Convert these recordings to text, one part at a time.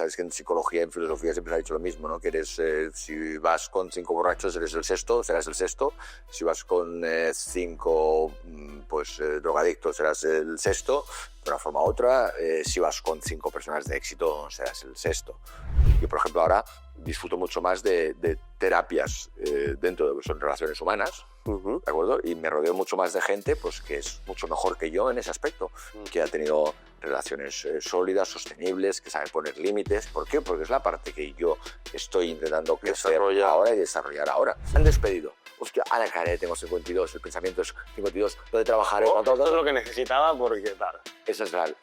sabes que en psicología y en filosofía siempre se ha dicho lo mismo, ¿no? Que eres, si vas con 5 borrachos, eres el sexto, serás el sexto. Si vas con 5 drogadictos, serás el sexto. De una forma u otra, si vas con 5 personas de éxito, serás el sexto. Yo, por ejemplo, ahora disfruto mucho más de terapias dentro de lo que son relaciones humanas, ¿de acuerdo? Y me rodeo mucho más de gente pues, que es mucho mejor que yo en ese aspecto, que ha tenido relaciones sólidas, sostenibles, que sabe poner límites. ¿Por qué? Porque es la parte que yo estoy intentando crecer ahora y desarrollar ahora. Me han despedido. Hostia, a la cara, tengo 52, el pensamiento es 52, lo de trabajar... Esto es lo que necesitaba porque tal.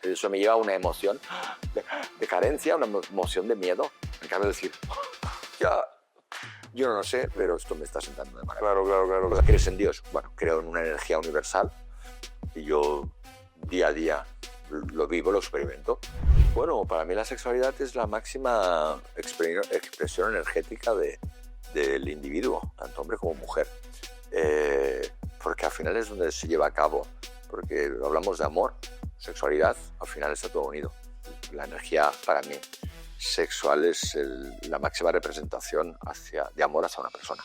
Eso me lleva a una emoción de carencia, una emoción de miedo. Me acabo de decir, ya, yo no lo sé, pero esto me está sentando de maravilla. Claro. ¿Crees en Dios? Bueno, creo en una energía universal y yo día a día lo vivo, lo experimento. Bueno, para mí la sexualidad es la máxima expresión energética del individuo, tanto hombre como mujer, porque al final es donde se lleva a cabo, porque hablamos de amor, sexualidad, al final está todo unido. La energía para mí sexual es la máxima representación de amor hacia una persona.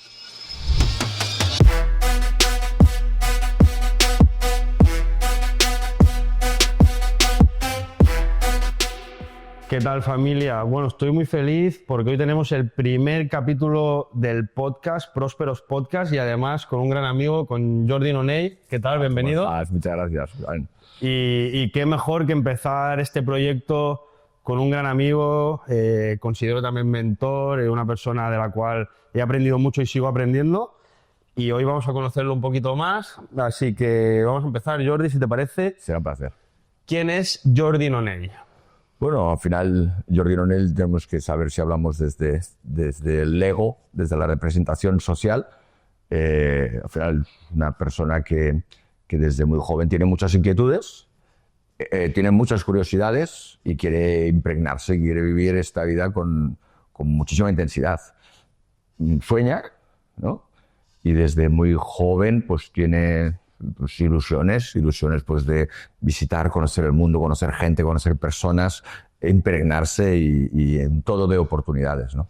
¿Qué tal, familia? Bueno, estoy muy feliz porque hoy tenemos el primer capítulo del podcast, Prósperos Podcast, y además con un gran amigo, con Jordi Nonell. ¿Qué tal? Bienvenido. Muchas gracias. Y qué mejor que empezar este proyecto con un gran amigo, considero también mentor, una persona de la cual he aprendido mucho y sigo aprendiendo. Y hoy vamos a conocerlo un poquito más, así que vamos a empezar. Jordi, si te parece. Será un placer. ¿Quién es Jordi Nonell? Bueno, al final, Jordi Nonell, tenemos que saber si hablamos desde el ego, desde la representación social. Al final, una persona que desde muy joven tiene muchas inquietudes, tiene muchas curiosidades y quiere impregnarse, quiere vivir esta vida con muchísima intensidad. Sueña, ¿no? Y desde muy joven pues tiene pues, ilusiones pues, de visitar, conocer el mundo, conocer gente, conocer personas, impregnarse y en todo de oportunidades, ¿no?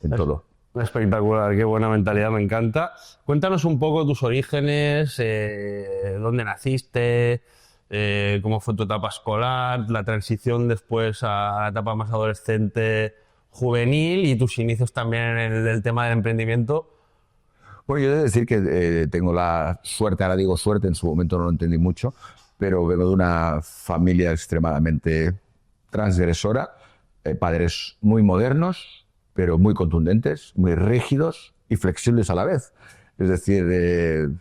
En todo. Espectacular, qué buena mentalidad, me encanta. Cuéntanos un poco tus orígenes, dónde naciste, cómo fue tu etapa escolar, la transición después a la etapa más adolescente, juvenil y tus inicios también en el tema del emprendimiento. Bueno, yo he de decir que tengo la suerte, ahora digo suerte, en su momento no lo entendí mucho, pero vengo de una familia extremadamente transgresora, padres muy modernos, pero muy contundentes, muy rígidos y flexibles a la vez. Es decir,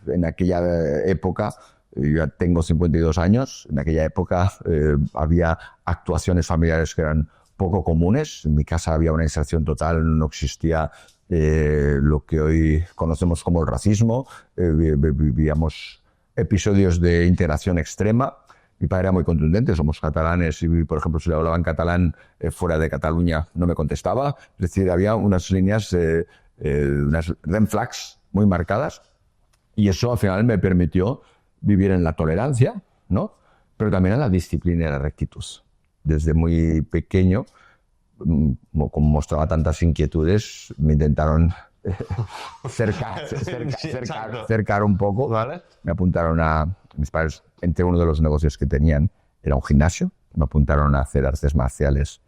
en aquella época, yo ya tengo 52 años, en aquella época había actuaciones familiares que eran poco comunes. En mi casa había una inserción total, no existía lo que hoy conocemos como el racismo. Vivíamos episodios de integración extrema. Mi padre era muy contundente, somos catalanes y, por ejemplo, si le hablaba en catalán fuera de Cataluña no me contestaba. Es decir, había unas líneas, unas red flags muy marcadas y eso al final me permitió vivir en la tolerancia, ¿no? Pero también en la disciplina y la rectitud. Desde muy pequeño, como mostraba tantas inquietudes, me intentaron cercar un poco. ¿Vale? Me apuntaron mis padres, entre uno de los negocios que tenían, era un gimnasio. Me apuntaron a hacer artes marciales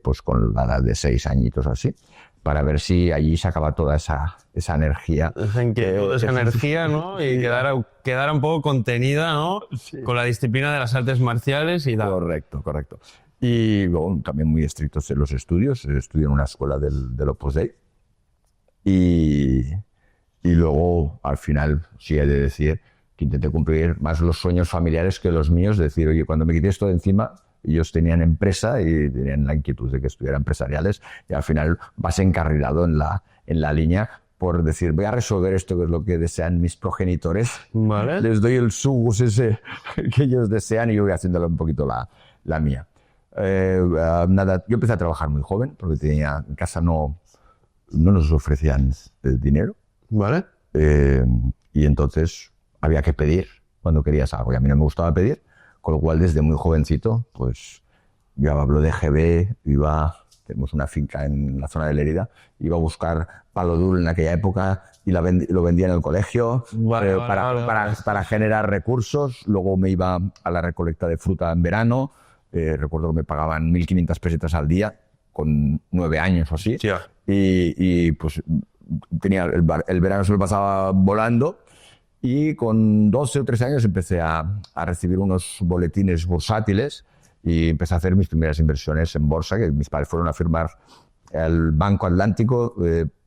pues con la edad de 6 añitos así, para ver si allí sacaba toda esa energía. Esa inquietud, esa energía, ¿no? Y quedara un poco contenida, ¿no? Sí. Con la disciplina de las artes marciales y tal. Correcto. Y luego también muy estrictos en los estudios. Estudié en una escuela del Opus Dei. Y luego, al final, sí he de decir que intenté cumplir más los sueños familiares que los míos. Decir, oye, cuando me quité esto de encima, ellos tenían empresa y tenían la inquietud de que estudiara empresariales. Y al final vas encarrilado en la línea por decir, voy a resolver esto que es lo que desean mis progenitores. ¿Vale? Les doy el sugus ese que ellos desean y yo voy haciéndole un poquito la mía. Nada, yo empecé a trabajar muy joven porque en casa no nos ofrecían dinero. ¿Vale? Y entonces había que pedir cuando querías algo y a mí no me gustaba pedir, con lo cual desde muy jovencito pues yo hablo de GB, iba tenemos una finca en la zona de Lérida, iba a buscar palo duro en aquella época y lo vendía en el colegio para generar recursos. Luego me iba a la recolecta de fruta en verano. Recuerdo que me pagaban 1.500 pesetas al día, con 9 años o así. Y pues tenía el verano se me pasaba volando. Y con 12 o 13 años empecé a recibir unos boletines bursátiles y empecé a hacer mis primeras inversiones en bolsa, que mis padres fueron a firmar al Banco Atlántico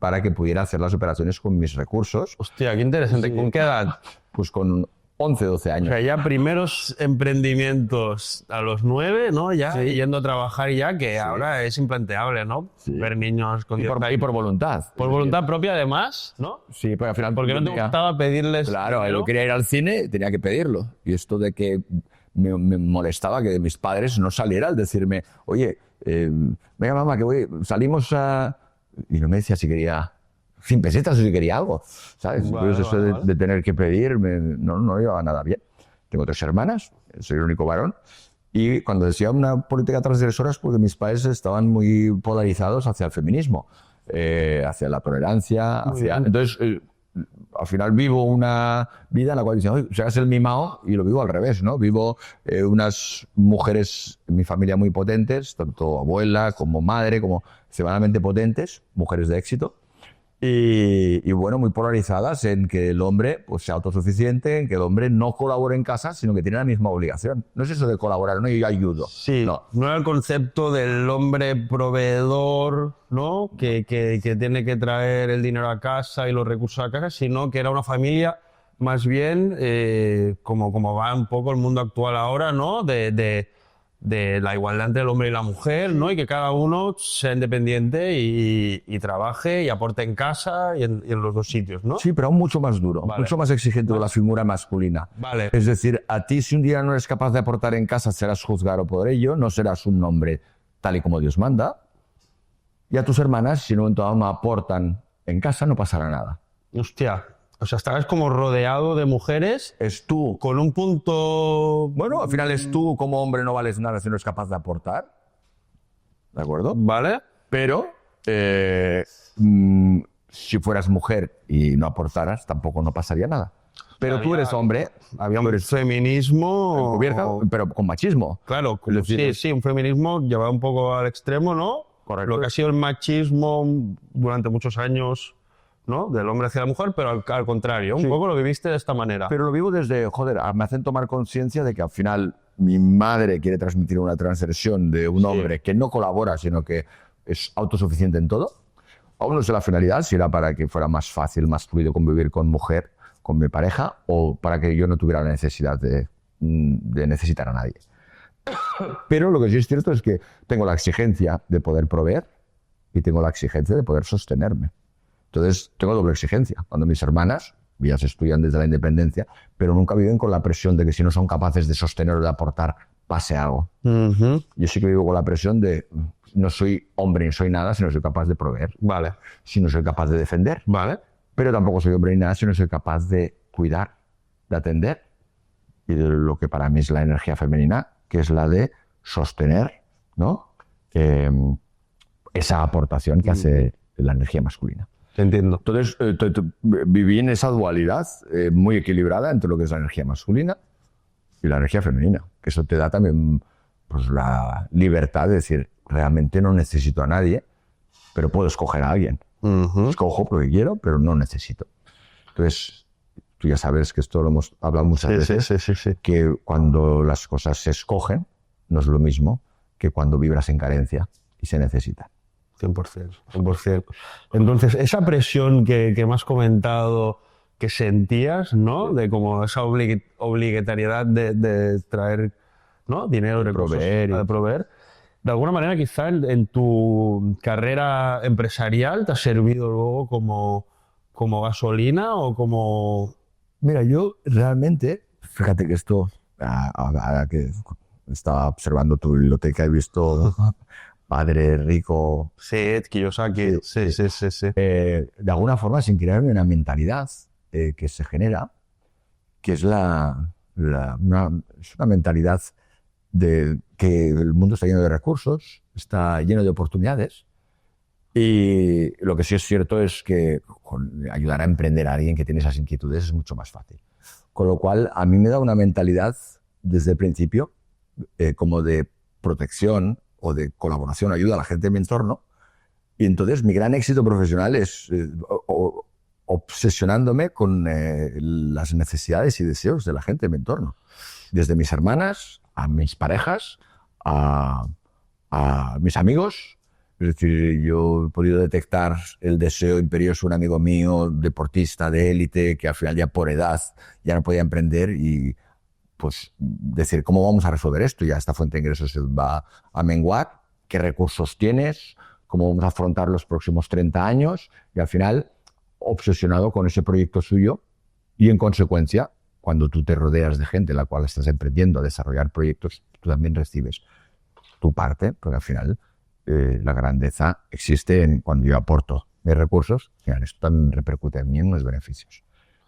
para que pudiera hacer las operaciones con mis recursos. Hostia, qué interesante. ¿Con qué edad? Pues con 11, 12 años. O sea, ya primeros emprendimientos a los 9, ¿no? Ya yendo a trabajar ya, que ahora es implanteable, ¿no? Ver niños con 10 años. Y por voluntad. Por voluntad propia, además, ¿no? Sí, pero al final... Porque no te gustaba pedirles... Claro, dinero. yo quería ir al cine, tenía que pedirlo. Y esto de que me molestaba que mis padres no salieran al decirme, oye, venga mamá, que salimos a... Y no me decía si quería 100 pesetas o si quería algo, ¿sabes? Vale, Entonces eso de tener que pedir no llevaba nada bien. Tengo 3 hermanas, soy el único varón. Y cuando decía una política transgresora es porque mis padres estaban muy polarizados hacia el feminismo, hacia la tolerancia, Entonces, al final vivo una vida en la cual dicen, oye, seas el mimado, y lo vivo al revés, ¿no? Vivo unas mujeres en mi familia muy potentes, tanto abuela como madre, como extremadamente potentes, mujeres de éxito. Y bueno, muy polarizadas en que el hombre pues, sea autosuficiente, en que el hombre no colabore en casa, sino que tiene la misma obligación. No es eso de colaborar, no, yo ayudo. Sí, no era el concepto del hombre proveedor, ¿no? Que tiene que traer el dinero a casa y los recursos a casa, sino que era una familia más bien, como va un poco el mundo actual ahora, ¿no? De la igualdad entre el hombre y la mujer, ¿no? Y que cada uno sea independiente y trabaje y aporte en casa y en los dos sitios, ¿no? Sí, pero aún mucho más duro, mucho más exigente de la figura masculina. Vale. Es decir, a ti si un día no eres capaz de aportar en casa, serás juzgado por ello, no serás un hombre tal y como Dios manda. Y a tus hermanas, si en un momento dado no aportan en casa, no pasará nada. Hostia. O sea, estarás como rodeado de mujeres. Es tú. Con un punto... Bueno, al final es tú como hombre no vales nada si no eres capaz de aportar. ¿De acuerdo? Vale. Pero si fueras mujer y no aportaras, tampoco no pasaría nada. Pero tú eres hombre. Había un feminismo... Encubierto, pero con machismo. Claro, Es decir, sí, un feminismo llevado un poco al extremo, ¿no? Correcto. Lo que ha sido el machismo durante muchos años, ¿no? Del hombre hacia la mujer, pero al contrario, un poco lo viviste de esta manera. Pero lo vivo desde, me hacen tomar conciencia de que al final mi madre quiere transmitir una transgresión de un hombre que no colabora, sino que es autosuficiente en todo. Aún no sé la finalidad, si era para que fuera más fácil, más fluido convivir con mujer, con mi pareja, o para que yo no tuviera la necesidad de necesitar a nadie. Pero lo que sí es cierto es que tengo la exigencia de poder proveer y tengo la exigencia de poder sostenerme. Entonces, tengo doble exigencia. Cuando mis hermanas, ellas estudian desde la independencia, pero nunca viven con la presión de que si no son capaces de sostener o de aportar, pase algo. Yo sí que vivo con la presión de no soy hombre ni soy nada si no soy capaz de proveer. Vale. Si no soy capaz de defender. Vale. Pero tampoco soy hombre ni nada si no soy capaz de cuidar, de atender. Y de lo que para mí es la energía femenina, que es la de sostener, ¿no? Esa aportación que hace la energía masculina. Te entiendo. Entonces, viví en esa dualidad muy equilibrada entre lo que es la energía masculina y la energía femenina. Que eso te da también pues, la libertad de decir, realmente no necesito a nadie, pero puedo escoger a alguien. Escojo porque quiero, pero no necesito. Entonces, tú ya sabes que esto lo hemos hablado muchas veces, que cuando las cosas se escogen, no es lo mismo que cuando vibras en carencia y se necesitan. 100%. Entonces, esa presión que me has comentado que sentías, ¿no? De como esa obligatoriedad de traer, ¿no? Dinero, recursos, de proveer. De alguna manera, quizá en tu carrera empresarial te ha servido luego como gasolina o como... Mira, yo realmente, fíjate que esto, ahora que estaba observando tu biblioteca, he visto... Padre rico. Sí, Kiyosaki. Sí. De alguna forma, sin crearme una mentalidad que se genera, que es es una mentalidad de que el mundo está lleno de recursos, está lleno de oportunidades. Y lo que sí es cierto es que ayudar a emprender a alguien que tiene esas inquietudes es mucho más fácil. Con lo cual, a mí me da una mentalidad desde el principio como de protección o de colaboración, ayuda a la gente de mi entorno. Y entonces mi gran éxito profesional es obsesionándome con las necesidades y deseos de la gente de mi entorno. Desde mis hermanas, a mis parejas, a mis amigos. Es decir, yo he podido detectar el deseo imperioso de un amigo mío, deportista de élite, que al final ya por edad ya no podía emprender y pues decir, ¿cómo vamos a resolver esto? Ya esta fuente de ingresos se va a menguar, ¿qué recursos tienes? ¿Cómo vamos a afrontar los próximos 30 años? Y al final, obsesionado con ese proyecto suyo y en consecuencia, cuando tú te rodeas de gente en la cual estás emprendiendo a desarrollar proyectos, tú también recibes tu parte, porque al final la grandeza existe en cuando yo aporto mis recursos, y esto también repercute en mí en los beneficios.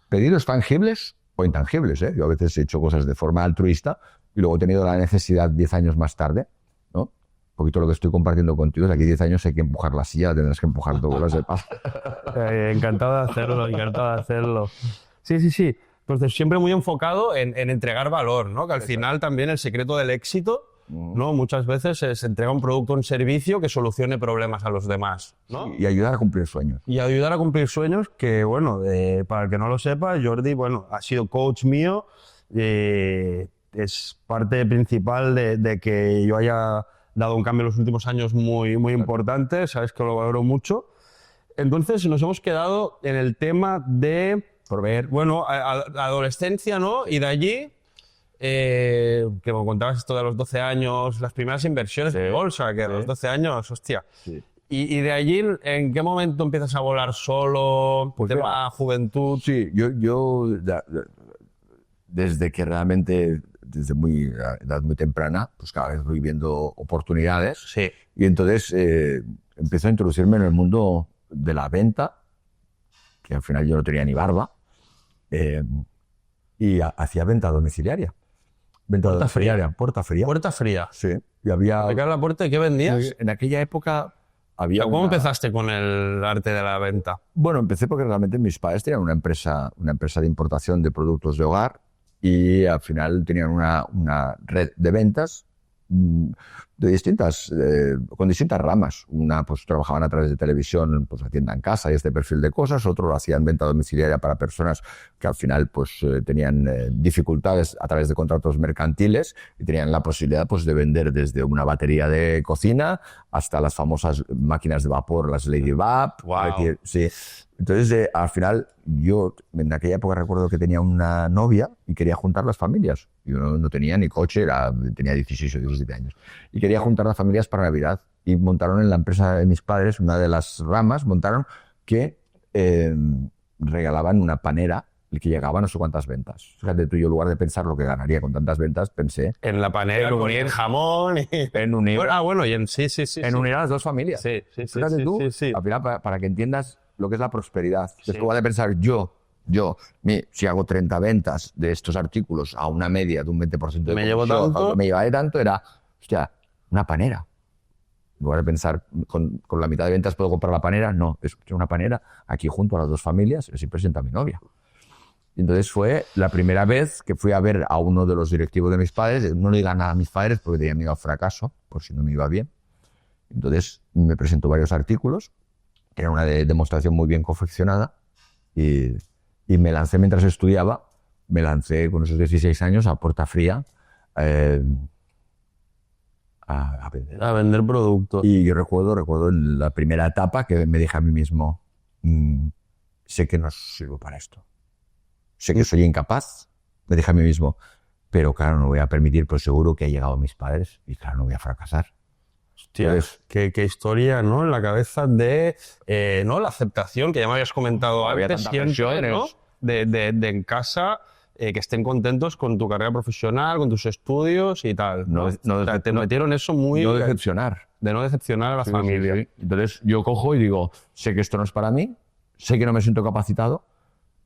Pedidos tangibles o intangibles, ¿eh? Yo a veces he hecho cosas de forma altruista y luego he tenido la necesidad 10 años más tarde, ¿no? Un poquito lo que estoy compartiendo contigo es que aquí 10 años hay que empujar la silla, tendrás que empujar todo, lo sepas. Encantado de hacerlo, encantado de hacerlo. Sí, sí, sí. Entonces, siempre muy enfocado en entregar valor, ¿no? Que al final también el secreto del éxito, ¿no? Muchas veces se entrega un producto o un servicio que solucione problemas a los demás, ¿no? Sí, y ayudar a cumplir sueños. Y ayudar a cumplir sueños que, bueno, para el que no lo sepa, Jordi, bueno, ha sido coach mío, es parte principal de que yo haya dado un cambio en los últimos años muy, muy importante, sabes que lo valoro mucho. Entonces nos hemos quedado en el tema de proveer, bueno, adolescencia, ¿no? Y de allí... que me contabas esto de los 12 años, las primeras inversiones de bolsa, que a los 12 años, hostia. Sí. Y de allí, ¿en qué momento empiezas a volar solo? Pues tema juventud. Sí, yo desde que realmente, desde edad muy temprana, pues cada vez voy viendo oportunidades. Sí. Y entonces empecé a introducirme en el mundo de la venta, que al final yo no tenía ni barba, y hacía venta domiciliaria. Puerta fría. Puerta fría. Puerta fría. Sí. Y había... ¿Me la puerta y qué vendías? En aquella época había ¿Cómo empezaste con el arte de la venta? Bueno, empecé porque realmente mis padres tenían una empresa de importación de productos de hogar y al final tenían una red de ventas con distintas ramas. Una, pues trabajaban a través de televisión, pues la tienda en casa y este perfil de cosas. Otro lo hacían venta domiciliaria para personas que al final pues tenían dificultades a través de contratos mercantiles y tenían la posibilidad pues de vender desde una batería de cocina hasta las famosas máquinas de vapor, las Lady Vap. Wow. Sí. Entonces, al final, yo en aquella época recuerdo que tenía una novia y quería juntar las familias. Yo no tenía ni coche, tenía 16 o 17 años. Y quería juntar las familias para Navidad. Y montaron en la empresa de mis padres, una de las ramas, montaron que regalaban una panera y que llegaba a no sé cuántas ventas. Fíjate tú, yo en lugar de pensar lo que ganaría con tantas ventas, pensé... En la panera, en unir jamón y... En unir... Bueno, y sí. En unir a las dos familias. Sí. Fíjate tú, al final, para que entiendas lo que es la prosperidad. Sí. Después de pensar si hago 30 ventas de estos artículos a una media de un 20% de me llevo tanto, me llevaré tanto, era, hostia, una panera. En lugar de pensar, con la mitad de ventas puedo comprar la panera, no, es una panera aquí junto a las dos familias, así presenta a mi novia. Y entonces fue la primera vez que fui a ver a uno de los directivos de mis padres, no le diga nada a mis padres porque tenía miedo al fracaso, por si no me iba bien. Entonces me presentó varios artículos, era una demostración muy bien confeccionada y me lancé mientras estudiaba, me lancé con esos 16 años a puerta fría a vender productos. Y yo recuerdo en la primera etapa que me dije a mí mismo, sé que no sirvo para esto, sé que soy incapaz, me dije a mí mismo, pero claro, no voy a permitir, pues seguro que han llegado mis padres y claro, no voy a fracasar. Hostia, qué historia, ¿no? En la cabeza de ¿no? la aceptación, que ya me habías comentado antes, siempre, ¿no? De en casa, que estén contentos con tu carrera profesional, con tus estudios y tal. Te metieron eso muy... No decepcionar. De no decepcionar a la familia. Sí. Entonces yo cojo y digo, sé que esto no es para mí, sé que no me siento capacitado,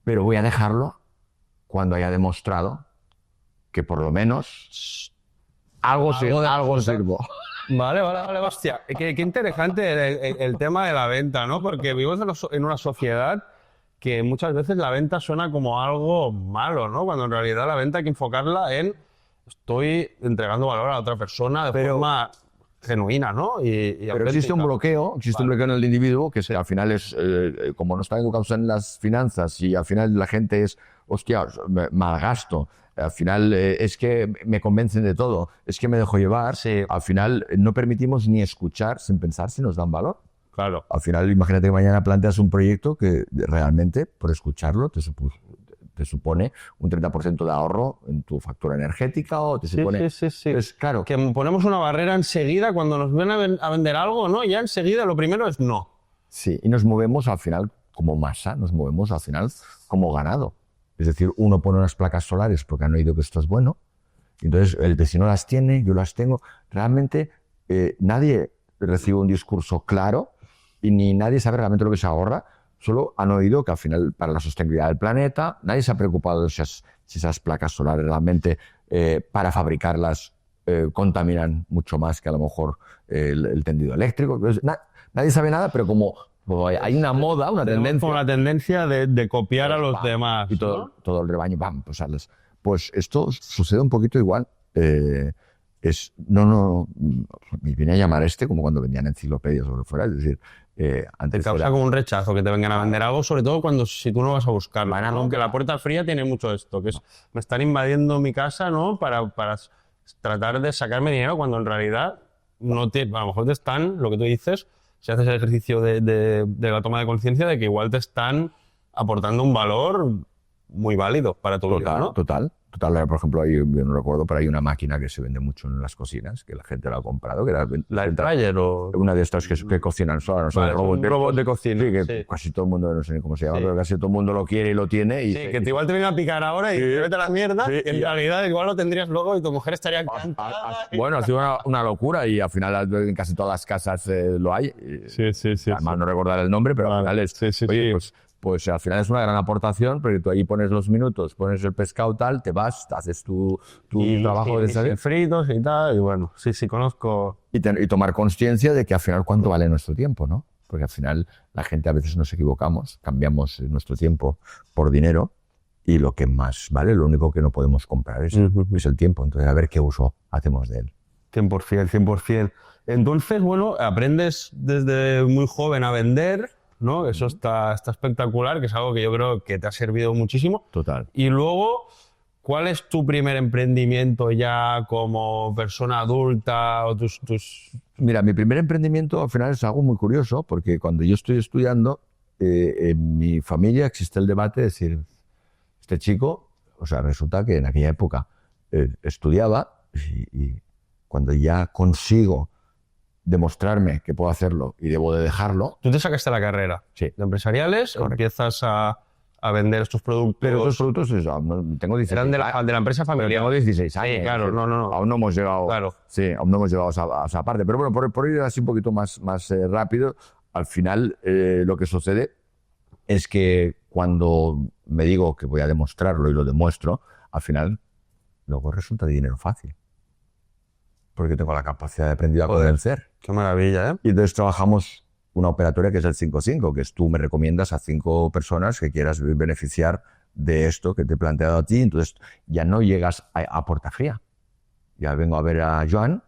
pero voy a dejarlo cuando haya demostrado que por lo menos algo sirvo. Vale, hostia. Qué interesante el tema de la venta, ¿no? Porque vivimos en una sociedad que muchas veces la venta suena como algo malo, ¿no? Cuando en realidad la venta hay que enfocarla en estoy entregando valor a la otra persona de forma genuina, ¿no? Pero existe un bloqueo, en el individuo que al final es, como no están educados en las finanzas y al final la gente es, hostia, malgasto. Al final es que me convencen de todo, es que me dejo llevar. Sí. Al final no permitimos ni escuchar sin pensar si nos dan valor. Claro. Al final, imagínate que mañana planteas un proyecto que realmente, por escucharlo, te supone un 30% de ahorro en tu factura energética o te supone... Sí. Pues, claro. Que ponemos una barrera enseguida cuando nos ven a vender algo, ¿no? Ya enseguida lo primero es no. Sí, y nos movemos al final como masa, nos movemos al final como ganado. Es decir, uno pone unas placas solares porque han oído que esto es bueno, y entonces el vecino las tiene, yo las tengo. Realmente nadie recibe un discurso claro y ni nadie sabe realmente lo que se ahorra. Solo han oído que al final para la sostenibilidad del planeta nadie se ha preocupado de si esas placas solares realmente para fabricarlas contaminan mucho más que a lo mejor el tendido eléctrico. Entonces, nadie sabe nada, pero como hay una moda, una tendencia. Como la tendencia de copiar a los demás. Y todo el rebaño, pues esto sucede un poquito igual. Me viene a llamar como cuando vendían enciclopedias o lo que fuera. Es decir, antes te causa como un rechazo que te vengan a vender algo, sobre todo si tú no vas a buscarlo. Aunque la puerta fría tiene mucho esto, que es me están invadiendo mi casa, ¿no? Para tratar de sacarme dinero cuando en realidad a lo mejor te están, lo que tú dices, si haces el ejercicio de la toma de conciencia de que igual te están aportando un valor muy válido para tu vida, ¿no? Total. Por ejemplo, yo no recuerdo, pero hay una máquina que se vende mucho en las cocinas, que la gente la ha comprado, que era ¿La Air Fryer o...? Una de estas que cocinan sola, un robot de cocina. Sí, que casi todo el mundo, no sé ni cómo se llama, pero casi todo el mundo lo quiere y lo tiene. Y que igual te viene a picar ahora y te mete la mierda, y en realidad igual lo tendrías luego y tu mujer estaría encantada. Bueno, ha sido una locura y al final en casi todas las casas lo hay. Sí. Además no recordar el nombre, pero al final es... Oye, pues al final es una gran aportación, porque tú ahí pones los minutos, pones el pescado tal, te vas, haces tu trabajo de saber. Fritos y tal, y bueno, sí, conozco. Y tomar conciencia de que al final cuánto vale nuestro tiempo, ¿no? Porque al final la gente a veces nos equivocamos, cambiamos nuestro tiempo por dinero y lo que más vale, lo único que no podemos comprar es el tiempo. Entonces, a ver qué uso hacemos de él. 100%. Entonces, bueno, aprendes desde muy joven a vender, ¿no? Eso está espectacular, que es algo que yo creo que te ha servido muchísimo. Total. Y luego, ¿cuál es tu primer emprendimiento ya como persona adulta o tus...? Mira, mi primer emprendimiento al final es algo muy curioso, porque cuando yo estoy estudiando, en mi familia existe el debate de decir, este chico, o sea, resulta que en aquella época estudiaba y cuando ya consigo demostrarme que puedo hacerlo y debo de dejarlo. Tú te sacaste la carrera de empresariales, empiezas a vender estos productos. Pero estos productos, tengo 16 eran de la empresa familiar. Tengo 16 años. Sí, claro, no. Aún no hemos llegado. Claro. Sí, aún no hemos llegado a esa parte. Pero bueno, por ir así un poquito más rápido, al final lo que sucede es que cuando me digo que voy a demostrarlo y lo demuestro, al final luego resulta dinero fácil. Porque tengo la capacidad de aprender a convencer. Qué maravilla, ¿eh? Y entonces trabajamos una operatoria que es el 5-5, que es tú me recomiendas a 5 personas que quieras beneficiar de esto que te he planteado a ti. Entonces ya no llegas a puerta fría. Ya vengo a ver a Joan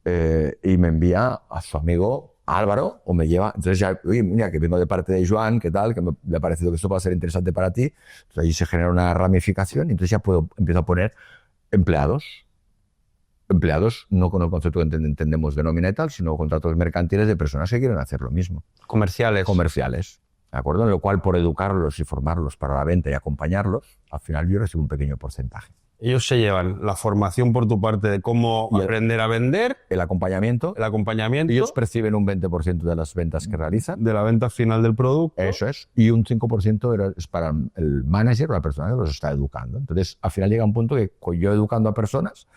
y me envía a su amigo Álvaro o me lleva. Entonces ya, oye, mira, que vengo de parte de Joan, ¿qué tal? Que me ha parecido que esto va a ser interesante para ti. Entonces ahí se genera una ramificación y entonces ya empiezo a poner empleados no con el concepto que entendemos de nómina y tal, sino contratos mercantiles de personas que quieren hacer lo mismo. Comerciales, ¿de acuerdo? En lo cual, por educarlos y formarlos para la venta y acompañarlos, al final yo recibo un pequeño porcentaje. Ellos se llevan la formación por tu parte de cómo aprender a vender, el acompañamiento. Ellos perciben un 20% de las ventas que realizan. De la venta final del producto. Eso es. Y un 5% es para el manager o la persona que los está educando. Entonces, al final llega un punto que yo educando a personas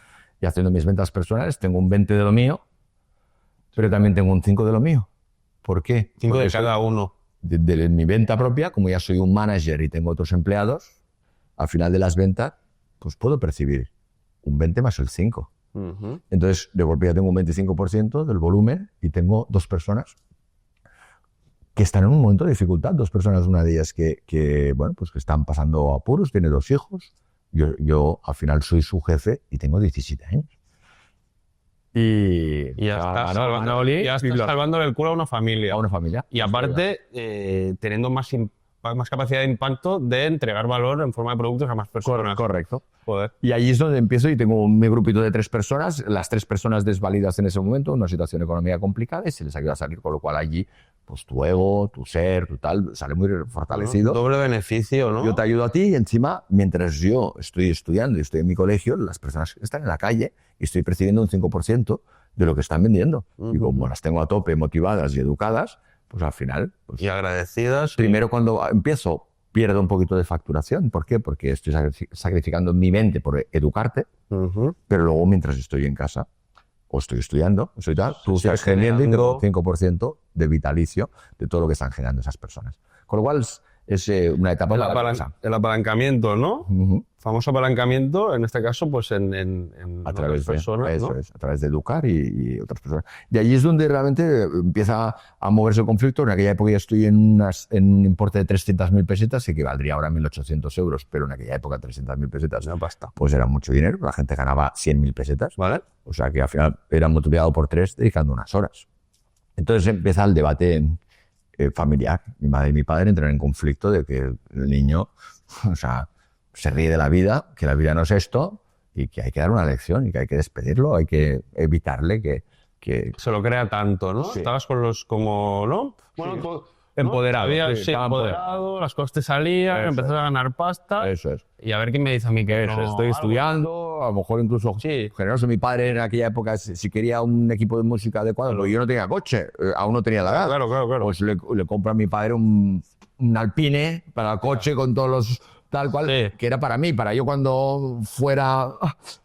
y haciendo mis ventas personales, tengo un 20 de lo mío, pero también tengo un 5 de lo mío. ¿Por qué? 5 de cada uno. De mi venta propia, como ya soy un manager y tengo otros empleados, al final de las ventas, pues puedo percibir un 20 más el 5. Entonces, de golpe ya tengo un 25% del volumen y tengo 2 personas que están en un momento de dificultad. 2 personas, una de ellas bueno, pues que están pasando apuros, tiene 2 hijos. Yo al final soy su jefe y tengo 17 años. Y ya estás salvándole el culo a una familia. A una familia. Y aparte, teniendo más capacidad de impacto de entregar valor en forma de productos a más personas. Correcto. Joder. Y allí es donde empiezo y tengo mi grupito de 3 personas, las 3 personas desvalidas en ese momento, una situación económica complicada y se les ayuda a salir, con lo cual allí, pues tu ego, tu ser, tu tal, sale muy fortalecido. Doble beneficio, ¿no? Yo te ayudo a ti y encima, mientras yo estoy estudiando y estoy en mi colegio, las personas están en la calle y estoy percibiendo un 5% de lo que están vendiendo. Y como las tengo a tope, motivadas y educadas, pues al final... Pues, y agradecidas. Primero cuando empiezo, pierdo un poquito de facturación. ¿Por qué? Porque estoy sacrificando mi mente por educarte, pero luego mientras estoy en casa o estoy estudiando, tú estás generando y tengo 5% de vitalicio de todo lo que están generando esas personas. Con lo cual es una etapa maravillosa. El apalancamiento, ¿no? Famoso apalancamiento, en este caso, pues en a través otras personas, de, eso ¿no? es, a través de educar y otras personas. De allí es donde realmente empieza a moverse el conflicto. En aquella época ya estoy en un importe de 300.000 pesetas, que equivaldría ahora a 1.800 euros, pero en aquella época 300.000 pesetas pues era mucho dinero. La gente ganaba 100.000 pesetas. ¿Vale? O sea que al final era multiplicado por 3 dedicando unas horas. Entonces empieza el debate familiar. Mi madre y mi padre entran en conflicto de que el niño, o sea, se ríe de la vida, que la vida no es esto y que hay que dar una lección y que hay que despedirlo, hay que evitarle que... Se lo crea tanto, ¿no? Sí. Estabas con los como, ¿no? Bueno, tú, Empoderado. Empoderado, las cosas te salían, empezaste a ganar pasta. Eso es. Y a ver quién me dice a mí que no, Estoy estudiando, a lo mejor incluso generoso. Mi padre en aquella época, si quería un equipo de música adecuado, porque yo no tenía coche, aún no tenía la edad. Claro. Pues le compra a mi padre un Alpine para el coche con todos los... tal cual, que era para mí, para yo cuando fuera, o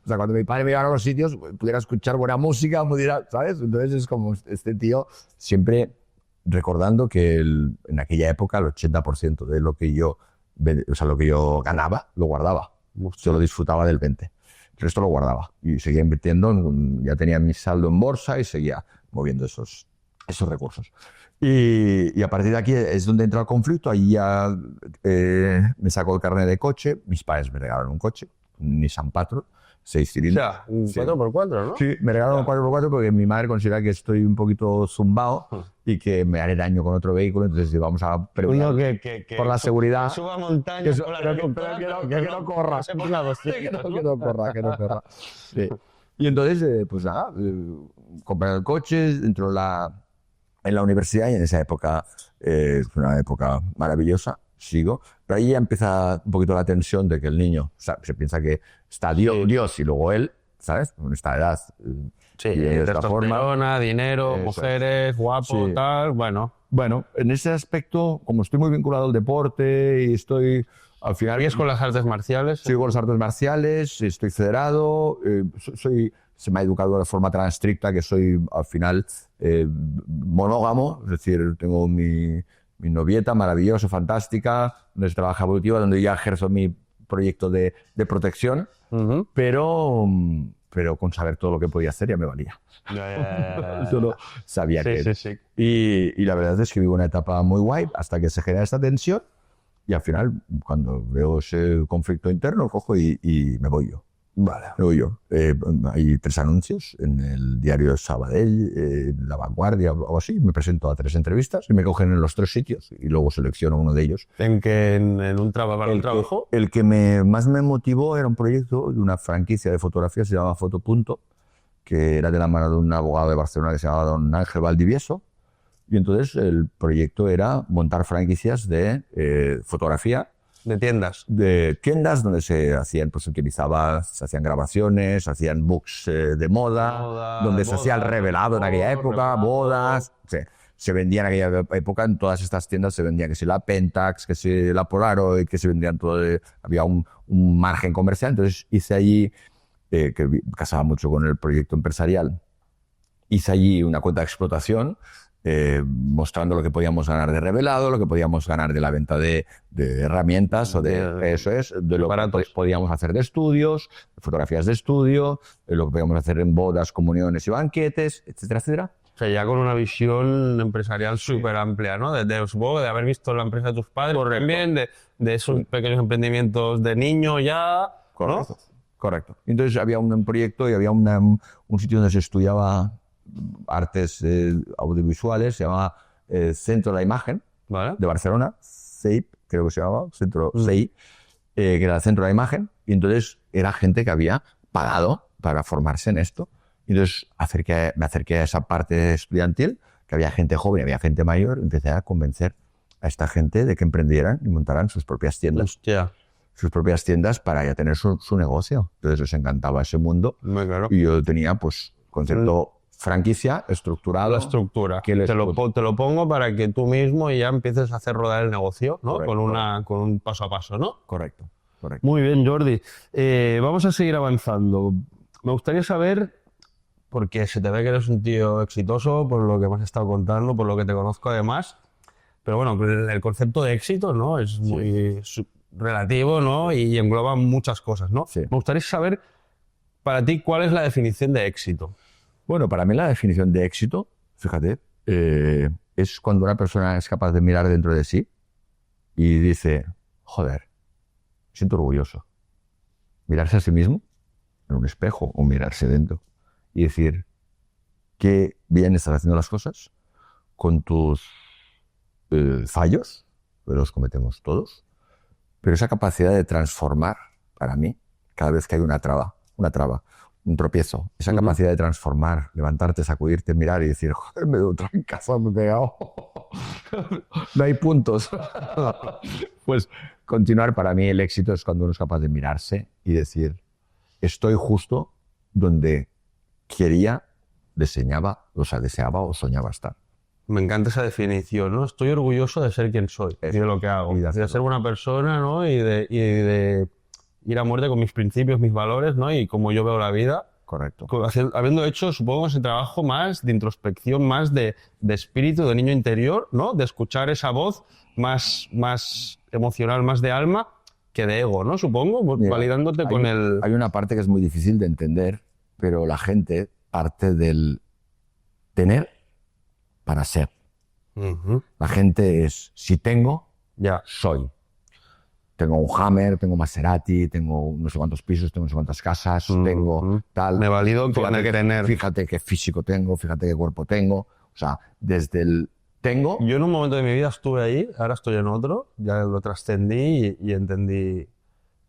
sea, cuando mi padre me llevara a los sitios, pudiera escuchar buena música, pudiera, ¿sabes? Entonces es como este tío siempre recordando que en aquella época el 80% de lo que yo, o sea, lo que yo ganaba, lo guardaba. Yo lo disfrutaba del 20%. El resto lo guardaba y seguía invirtiendo, ya tenía mi saldo en bolsa y seguía moviendo esos recursos. Y a partir de aquí es donde entra el conflicto. Ahí ya me sacó el carnet de coche. Mis padres me regalaron un coche, un Nissan Patrol, 6 cilindros. O sea, un 4x4, ¿no? Sí, me regalaron un 4x4 porque mi madre considera que estoy un poquito zumbado y que me haré daño con otro vehículo. Entonces vamos a preguntar por la seguridad. Que suba montañas, que no corra. Que no corra. Sí. Y entonces, pues nada, compré el coche, entró en la universidad y en esa época fue una época maravillosa, sigo, pero ahí ya empieza un poquito la tensión de que el niño, o sea, se piensa que está Dios y luego él, ¿sabes? Con esta edad. Sí, y de esta forma. dinero, Eso mujeres, guapo, tal, bueno. Bueno, en ese aspecto, como estoy muy vinculado al deporte y estoy al final... ¿Sigues con las artes marciales? Sigo con las artes marciales, estoy federado, se me ha educado de forma tan estricta que soy al final monógamo, es decir, tengo mi novieta maravillosa, fantástica, donde se trabaja evolutiva, donde ya ejerzo mi proyecto de protección, pero con saber todo lo que podía hacer ya me valía. Solo sabía que... Sí. Y la verdad es que vivo una etapa muy guay hasta que se genera esta tensión y al final, cuando veo ese conflicto interno, cojo y me voy yo. Vale. Me voy yo. Hay 3 anuncios en el diario de Sabadell, La Vanguardia o algo así. Me presento a 3 entrevistas y me cogen en los 3 sitios y luego selecciono uno de ellos. ¿En un trabajo? El que más me motivó era un proyecto de una franquicia de fotografía, se llama Fotopunto, que era de la mano de un abogado de Barcelona que se llamaba don Ángel Valdivieso. Y entonces el proyecto era montar franquicias de fotografía. ¿De tiendas? De tiendas donde se hacían grabaciones, se hacían books de moda, donde se hacía el revelado en aquella época, bodas. Se vendía en aquella época, en todas estas tiendas se vendía que si la Pentax, que si la Polaroid, que se vendían todo. Había un margen comercial. Entonces hice allí, que casaba mucho con el proyecto empresarial, hice allí una cuenta de explotación mostrando lo que podíamos ganar de revelado, lo que podíamos ganar de la venta de herramientas o de eso es, de lo que podíamos hacer de estudios, fotografías de estudio, lo que podíamos hacer en bodas, comuniones y banquetes, etcétera, etcétera. O sea, ya con una visión empresarial súper amplia, ¿no? Supongo de haber visto la empresa de tus padres, también de esos pequeños emprendimientos de niño ya, ¿no? Correcto. Entonces había un proyecto y había un sitio donde se estudiaba artes audiovisuales, se llamaba Centro de la Imagen, ¿vale? De Barcelona, CEIP, creo que se llamaba, Centro CEIP, que era el Centro de la Imagen, y entonces era gente que había pagado para formarse en esto. Y entonces me acerqué a esa parte estudiantil, que había gente joven, había gente mayor, y empecé a convencer a esta gente de que emprendieran y montaran sus propias tiendas. Hostia. Sus propias tiendas para ya tener su negocio. Entonces les encantaba ese mundo. Muy claro. Y yo tenía, pues, concepto franquicia estructurado. La estructura. Que Te lo pongo para que tú mismo ya empieces a hacer rodar el negocio, ¿no? Correcto. Con un paso a paso, ¿no? Correcto. Muy bien, Jordi. Vamos a seguir avanzando. Me gustaría saber, porque se te ve que eres un tío exitoso, por lo que me has estado contando, por lo que te conozco además, pero bueno, el concepto de éxito, ¿no? Es muy relativo, ¿no? Y engloba muchas cosas, ¿no? Sí. Me gustaría saber, para ti, ¿cuál es la definición de éxito? Bueno, para mí la definición de éxito, fíjate, es cuando una persona es capaz de mirar dentro de sí y dice, joder, me siento orgulloso. Mirarse a sí mismo en un espejo o mirarse dentro y decir, qué bien estás haciendo las cosas con tus fallos, que los cometemos todos, pero esa capacidad de transformar, para mí, cada vez que hay una traba, un tropiezo, esa capacidad de transformar, levantarte, sacudirte, mirar y decir, joder, me doy otra casa, me he pegado. No hay puntos. Pues continuar, para mí el éxito es cuando uno es capaz de mirarse y decir, estoy justo donde quería, deseaba o soñaba estar. Me encanta esa definición, ¿no? Estoy orgulloso de ser quien soy y de lo que hago. Y De ser buena persona, ¿no? Y de ir a muerte con mis principios, mis valores, ¿no? Y como yo veo la vida. Correcto. Habiendo hecho, supongo, ese trabajo más de introspección, más de espíritu, de niño interior, ¿no? De escuchar esa voz más emocional, más de alma, que de ego, ¿no? Supongo, Mira, validándote con el... Hay una parte que es muy difícil de entender, pero la gente parte del tener para ser. La gente es, si tengo, Ya. soy. Tengo un Hammer, tengo Maserati, tengo no sé cuántos pisos, tengo no sé cuántas casas, tengo tal. Me valido con el tener. Fíjate qué físico tengo, fíjate qué cuerpo tengo. O sea, desde el tengo... Yo en un momento de mi vida estuve ahí, ahora estoy en otro, ya lo trascendí y entendí.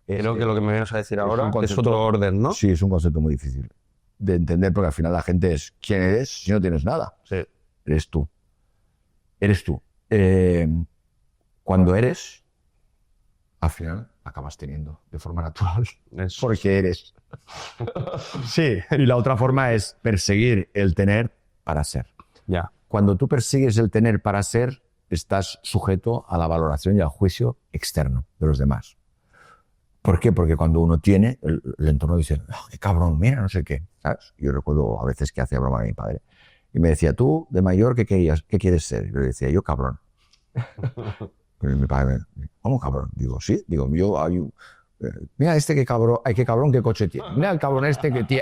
Creo que lo que me vienes a decir ahora es otro orden, ¿no? Sí, es un concepto muy difícil de entender porque al final la gente es ¿quién eres si no tienes nada? Sí. Eres tú. Eres tú. Cuando eres, al final acabas teniendo de forma natural. Porque eres. Sí. Y la otra forma es perseguir el tener para ser. Ya. Cuando tú persigues el tener para ser, estás sujeto a la valoración y al juicio externo de los demás. ¿Por qué? Porque cuando uno tiene, el entorno dice, oh, qué cabrón, mira, no sé qué. ¿Sabes? Yo recuerdo a veces que hacía broma a mi padre. Y me decía, tú, de mayor, ¿qué quieres ser? Y yo le decía, yo cabrón. Y mi padre ¿cómo cabrón? Digo, sí. Digo, mira qué cabrón, qué coche tiene. Mira el cabrón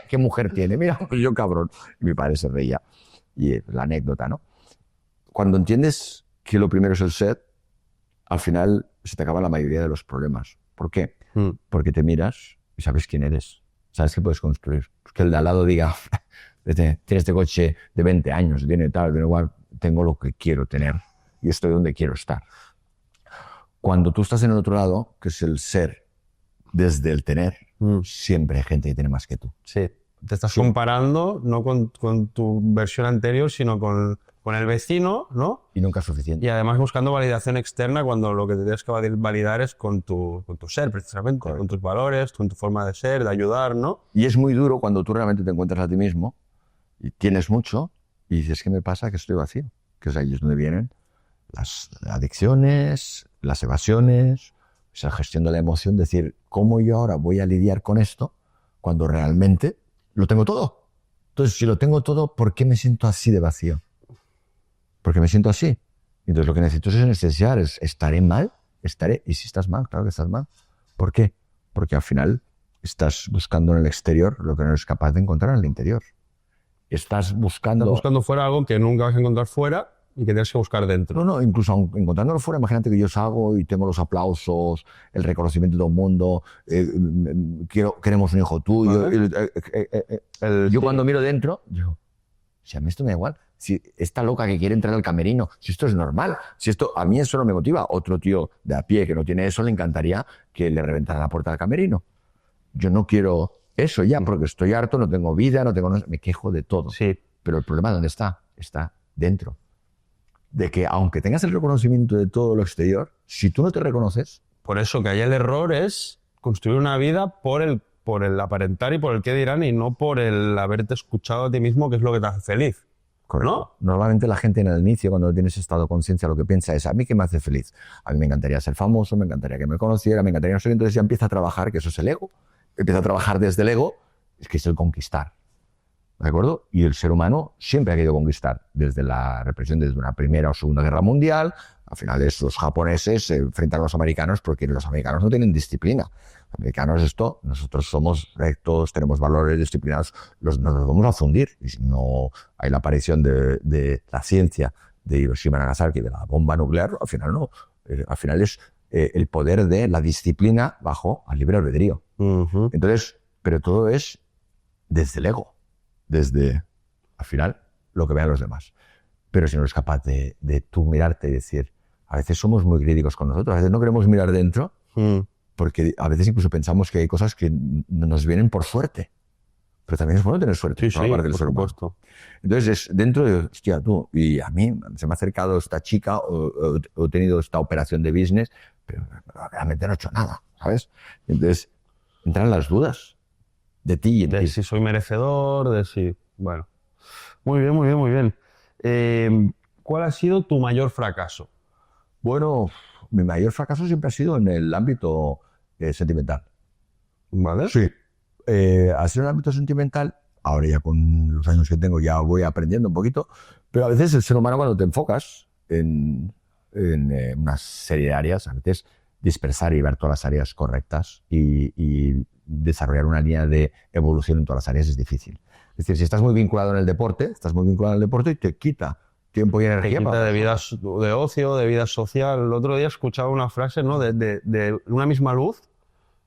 qué mujer tiene. Mira, pues yo cabrón. Y mi padre se reía. Y la anécdota, ¿no? Cuando entiendes que lo primero es el ser, al final se te acaban la mayoría de los problemas. ¿Por qué? Porque te miras y sabes quién eres. Sabes qué puedes construir. Que el de al lado diga, tiene este coche de 20 años, tiene tal, pero igual tengo lo que quiero tener y estoy donde quiero estar. Cuando tú estás en el otro lado, que es el ser, desde el tener, siempre hay gente que tiene más que tú. Sí. Te estás comparando no con tu versión anterior, sino con el vecino, ¿no? Y nunca es suficiente. Y además buscando validación externa cuando lo que te tienes que validar es con tu ser, precisamente. Correcto. Con tus valores, con tu forma de ser, de ayudar, ¿no? Y es muy duro cuando tú realmente te encuentras a ti mismo y tienes mucho y dices, ¿qué me pasa? Que estoy vacío. Que es ahí es donde vienen las adicciones, las evasiones, esa gestión de la emoción, decir, ¿cómo yo ahora voy a lidiar con esto cuando realmente lo tengo todo? Entonces, si lo tengo todo, ¿por qué me siento así de vacío? porque me siento así. Entonces lo que necesito es anestesiar, estaré mal, y si estás mal, claro que estás mal. ¿Por qué? Porque al final estás buscando en el exterior lo que no eres capaz de encontrar en el interior. Estás buscando fuera algo que nunca vas a encontrar fuera y que tienes que buscar dentro. No, incluso encontrándolo fuera, imagínate que yo salgo y tengo los aplausos, el reconocimiento de todo el mundo, queremos un hijo tuyo. Vale. Yo cuando miro dentro, digo, si a mí esto me da igual, si esta loca que quiere entrar al camerino, si esto es normal, si esto a mí eso no me motiva. Otro tío de a pie que no tiene eso le encantaría que le reventara la puerta del camerino. Yo no quiero eso ya, porque estoy harto, no tengo vida, me quejo de todo. Sí. Pero el problema, ¿dónde está? Está dentro. De que aunque tengas el reconocimiento de todo lo exterior, si tú no te reconoces... Por eso que haya el error es construir una vida por el aparentar y por el qué dirán y no por el haberte escuchado a ti mismo, que es lo que te hace feliz. Correcto. ¿No? Normalmente la gente en el inicio, cuando tienes estado de conciencia, lo que piensa es, ¿a mí qué me hace feliz? A mí me encantaría ser famoso, me encantaría que me conociera, me encantaría no sé qué. Entonces ya empieza a trabajar, que eso es el ego. Empieza a trabajar desde el ego, es que es el conquistar. ¿De acuerdo? Y el ser humano siempre ha querido conquistar, desde la represión, desde una Primera o Segunda Guerra Mundial. Al final los japoneses se enfrentan a los americanos porque los americanos no tienen disciplina. Los americanos nosotros somos rectos, tenemos valores disciplinados, nos vamos a fundir. Y si no hay la aparición de la ciencia de Hiroshima y Nagasaki, de la bomba nuclear, al final no. Al final es el poder de la disciplina bajo al libre albedrío. Uh-huh. Entonces, pero todo es desde el ego. Desde, al final, lo que vean los demás. Pero si no eres capaz de tú mirarte y decir, a veces somos muy críticos con nosotros, a veces no queremos mirar dentro, porque a veces incluso pensamos que hay cosas que nos vienen por suerte. Pero también es bueno tener suerte. Sí, por supuesto. Entonces, es dentro de, hostia, tú, y a mí se me ha acercado esta chica o he tenido esta operación de business, pero realmente no he hecho nada, ¿sabes? Entonces, entran las dudas. De ti y en de ti. si soy merecedor, de si... Bueno. Muy bien, muy bien, muy bien. ¿Cuál ha sido tu mayor fracaso? Bueno, mi mayor fracaso siempre ha sido en el ámbito sentimental. ¿Vale? Sí. Ha sido en el ámbito sentimental, ahora ya con los años que tengo ya voy aprendiendo un poquito, pero a veces el ser humano cuando te enfocas en una serie de áreas, a veces dispersar y ver todas las áreas correctas y desarrollar una línea de evolución en todas las áreas es difícil. Es decir, si estás muy vinculado en el deporte, y te quita tiempo y energía. Te quita de ocio, de vida social. El otro día escuchaba una frase, ¿no? de una misma luz,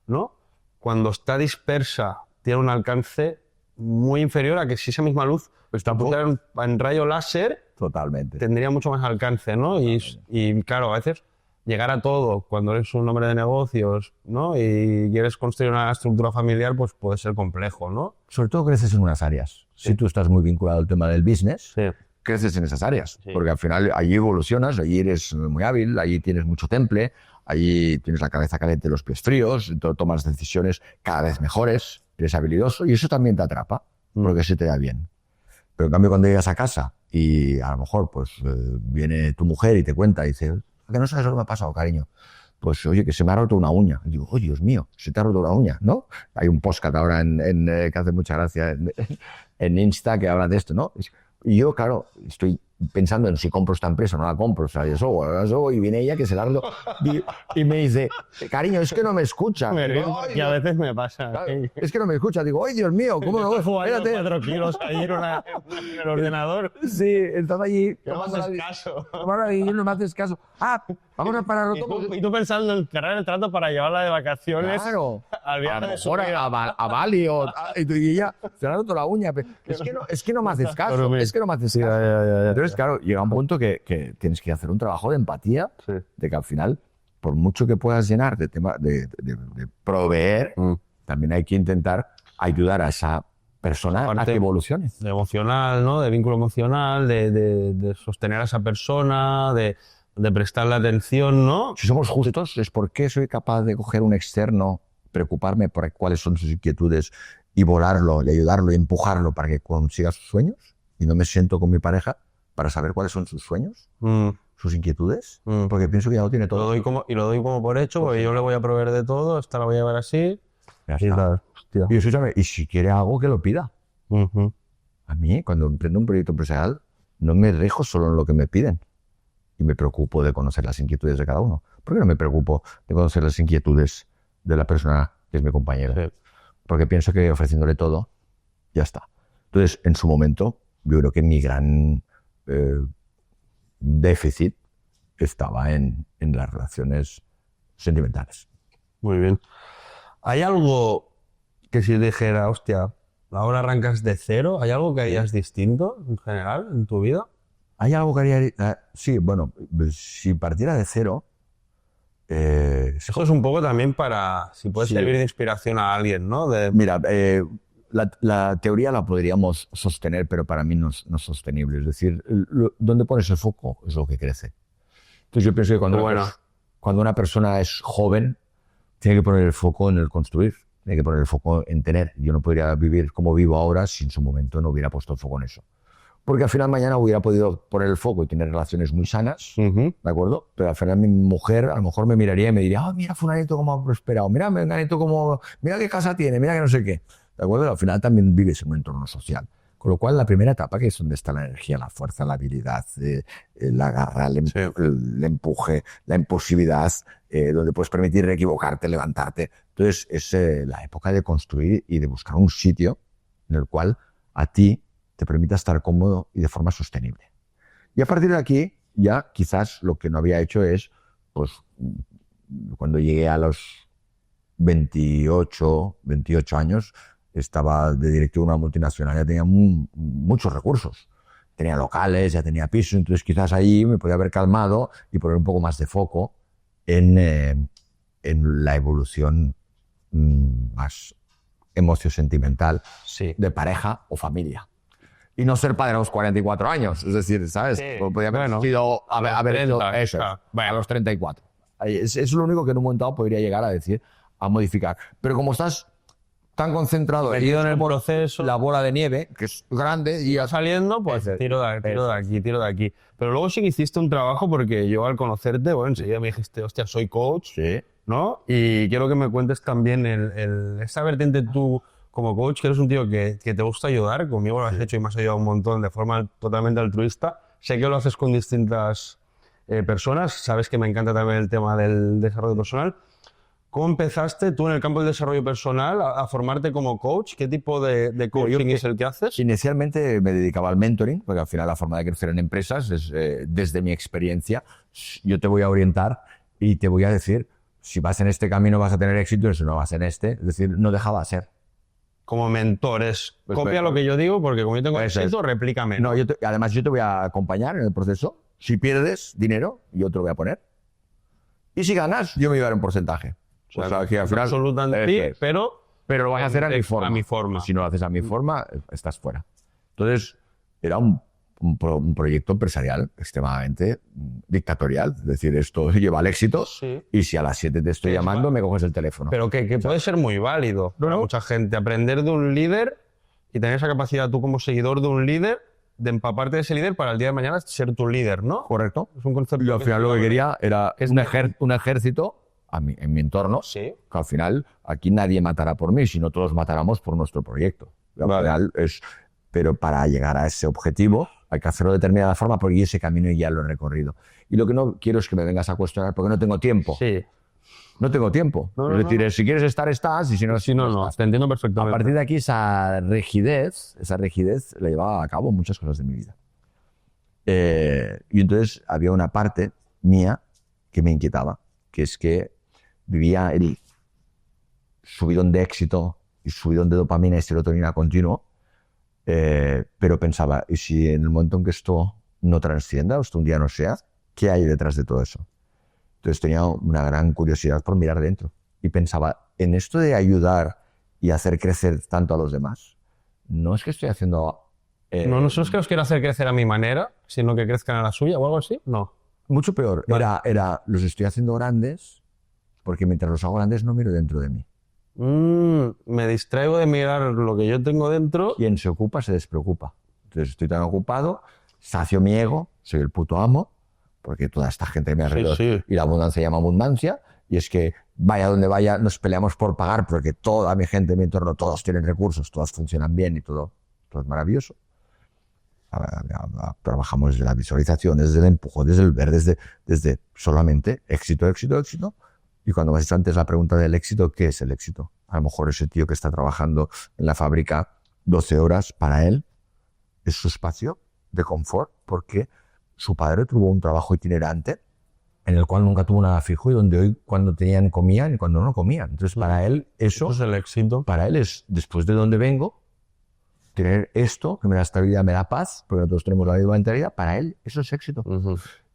¿no? Cuando está dispersa, tiene un alcance muy inferior a que si esa misma luz está puesta en rayo láser, totalmente, tendría mucho más alcance, ¿no? Y claro, a veces llegar a todo cuando eres un hombre de negocios, ¿no? Y quieres construir una estructura familiar, pues puede ser complejo, ¿no? Sobre todo creces en unas áreas. Sí. Si tú estás muy vinculado al tema del business, sí, creces en esas áreas. Sí. Porque al final allí evolucionas, allí eres muy hábil, allí tienes mucho temple, allí tienes la cabeza caliente y los pies fríos, tomas decisiones cada vez mejores, eres habilidoso y eso también te atrapa, porque se te da bien. Pero en cambio cuando llegas a casa y a lo mejor pues viene tu mujer y te cuenta y dice, que no sabes lo que me ha pasado, cariño. Pues oye, que se me ha roto una uña. Y digo, oh, Dios mío, se te ha roto una uña, ¿no? Hay un podcast ahora que hace mucha gracia en Insta que habla de esto, ¿no? Y yo, claro, estoy pensando en si compro esta empresa o no la compro, o sea, eso, y viene ella que se la roto y me dice, cariño, es que no me escucha. Y a veces me pasa. Claro, es que no me escucha. Digo, ¡ay, Dios mío! ¿Cómo no? Espérate. 4 kilos ayer en el ordenador. Sí, estaba allí. No me haces caso. Y no me haces caso. Ah, vamos a parar todo. Y tú pensando en cerrar el trato para llevarla de vacaciones. Claro. Al viaje de su vida. A Bali y ella se le ha roto la uña. Es que no me haces caso. Es que no me haces caso. Entonces, claro, llega un punto que tienes que hacer un trabajo de empatía, sí, de que al final, por mucho que puedas llenar de tema de proveer, también hay que intentar ayudar a esa persona a que evolucione. De emocional, ¿no? De vínculo emocional, de sostener a esa persona, de prestarle atención, ¿no? Si somos justos, es porque soy capaz de coger un externo, preocuparme por cuáles son sus inquietudes y volarlo, y ayudarlo y empujarlo para que consiga sus sueños, y no me siento con mi pareja para saber cuáles son sus sueños, sus inquietudes, porque pienso que ya lo tiene todo. Y lo doy como por hecho, porque yo le voy a proveer de todo, esta la voy a llevar así. Ya está. Y escúchame, y si quiere algo, que lo pida. A mí, cuando emprendo un proyecto empresarial, no me rijo solo en lo que me piden y me preocupo de conocer las inquietudes de cada uno. ¿Por qué no me preocupo de conocer las inquietudes de la persona que es mi compañero? Sí. Porque pienso que ofreciéndole todo, ya está. Entonces, en su momento, yo creo que mi gran déficit estaba en las relaciones sentimentales. Muy bien. ¿Hay algo que si dijera, hostia, ahora arrancas de cero? ¿Hay algo que harías distinto en general en tu vida? ¿Hay algo que haría? Sí, bueno, si partiera de cero... Eso es un poco también para, si puede Sí. servir de inspiración a alguien, ¿no? Mira, la teoría la podríamos sostener, pero para mí no es sostenible. Es decir, donde pones el foco es lo que crece. Entonces yo pienso que cuando una persona es joven, tiene que poner el foco en el construir, tiene que poner el foco en tener. Yo no podría vivir como vivo ahora si en su momento no hubiera puesto el foco en eso. Porque al final mañana hubiera podido poner el foco y tener relaciones muy sanas, ¿de acuerdo? Pero al final mi mujer a lo mejor me miraría y me diría, mira fulanito cómo ha prosperado, mira menganito cómo, mira qué casa tiene, mira que no sé qué, ¿de acuerdo? Al final también vives en un entorno social. Con lo cual la primera etapa, que es donde está la energía, la fuerza, la habilidad, la garra, el empuje, la impulsividad, donde puedes permitir equivocarte, levantarte. Entonces es la época de construir y de buscar un sitio en el cual a ti te permita estar cómodo y de forma sostenible. Y a partir de aquí, ya quizás lo que no había hecho es, pues, cuando llegué a los 28 años, estaba de directivo de una multinacional, ya tenía muchos recursos. Tenía locales, ya tenía piso, entonces quizás ahí me podía haber calmado y poner un poco más de foco en la evolución más emocio-sentimental de pareja o familia. Y no ser padre a los 44 años, es decir, ¿sabes? Sí. Podría haber Bueno, sido haber hecho 30, eso, bueno. a los 34. Es lo único que en un momento dado podría llegar a decir, a modificar. Pero como estás tan concentrado Metido en el proceso, la bola de nieve, que es grande, y va saliendo, pues tiro de aquí. Pero luego sí que hiciste un trabajo porque yo al conocerte, bueno, enseguida me dijiste, hostia, soy coach, sí, ¿no? Y quiero que me cuentes también esa vertiente tú como coach, que eres un tío que te gusta ayudar, conmigo lo has hecho y me has ayudado un montón de forma totalmente altruista. Sé que lo haces con distintas personas, sabes que me encanta también el tema del desarrollo personal. ¿Cómo empezaste tú en el campo del desarrollo personal a formarte como coach? ¿Qué tipo de coaching es el que haces? Inicialmente me dedicaba al mentoring, porque al final la forma de crecer en empresas es, desde mi experiencia, yo te voy a orientar y te voy a decir, si vas en este camino vas a tener éxito y si no vas en este, es decir, no dejaba de ser. Como mentores. Pues Copia lo que yo digo, porque como yo tengo Eso éxito, replícame. No, además yo te voy a acompañar en el proceso. Si pierdes dinero, yo te lo voy a poner. Y si ganas, yo me voy a dar un porcentaje. O sea, que al final absolutamente, pero lo vas a hacer a mi forma. A mi forma. Si no lo haces a mi forma, estás fuera. Entonces, era un proyecto empresarial extremadamente dictatorial. Es decir, esto lleva al éxito y si a las 7 te estoy llamando, me coges el teléfono. Pero que puede ser muy válido para mucha gente. Aprender de un líder y tener esa capacidad tú como seguidor de un líder de empaparte de ese líder para el día de mañana ser tu líder, ¿no? Correcto. Es un concepto. Yo al final lo que quería era un ejército en mi entorno, que al final aquí nadie matará por mí, sino todos matáramos por nuestro proyecto. Al final pero para llegar a ese objetivo hay que hacerlo de determinada forma porque ese camino ya lo he recorrido. Y lo que no quiero es que me vengas a cuestionar porque no tengo tiempo. Sí. No tengo tiempo. Es decir, si quieres estar, estás, y si no, no. Te entiendo perfectamente. A partir de aquí, esa rigidez la llevaba a cabo en muchas cosas de mi vida. Y entonces había una parte mía que me inquietaba, que es que vivía el subidón de éxito y subidón de dopamina y serotonina continuo, pero pensaba, ¿y si en el momento en que esto no trascienda o esto un día no sea, qué hay detrás de todo eso? Entonces tenía una gran curiosidad por mirar dentro y pensaba, en esto de ayudar y hacer crecer tanto a los demás, no es que estoy haciendo... no es que os quiero hacer crecer a mi manera, sino que crezcan a la suya o algo así, no. Mucho peor, era los estoy haciendo grandes porque mientras los hago grandes no miro dentro de mí. Me distraigo de mirar lo que yo tengo dentro. Quien se ocupa se despreocupa. Entonces estoy tan ocupado, sacio mi ego, soy el puto amo, porque toda esta gente me alrededor y la abundancia llama abundancia, y es que vaya donde vaya nos peleamos por pagar porque toda mi gente en mi entorno, todos tienen recursos, todas funcionan bien y todo es maravilloso. Trabajamos desde la visualización, desde el empuje, desde el ver, desde solamente éxito, éxito, éxito. Y cuando me has hecho antes la pregunta del éxito, ¿qué es el éxito? A lo mejor ese tío que está trabajando en la fábrica 12 horas, para él es su espacio de confort, porque su padre tuvo un trabajo itinerante en el cual nunca tuvo nada fijo y donde hoy cuando tenían comían y cuando no comían. Entonces para él eso es el éxito. Para él es, después de donde vengo, tener esto, que me da estabilidad, me da paz, porque nosotros tenemos la misma mentalidad, para él eso es éxito.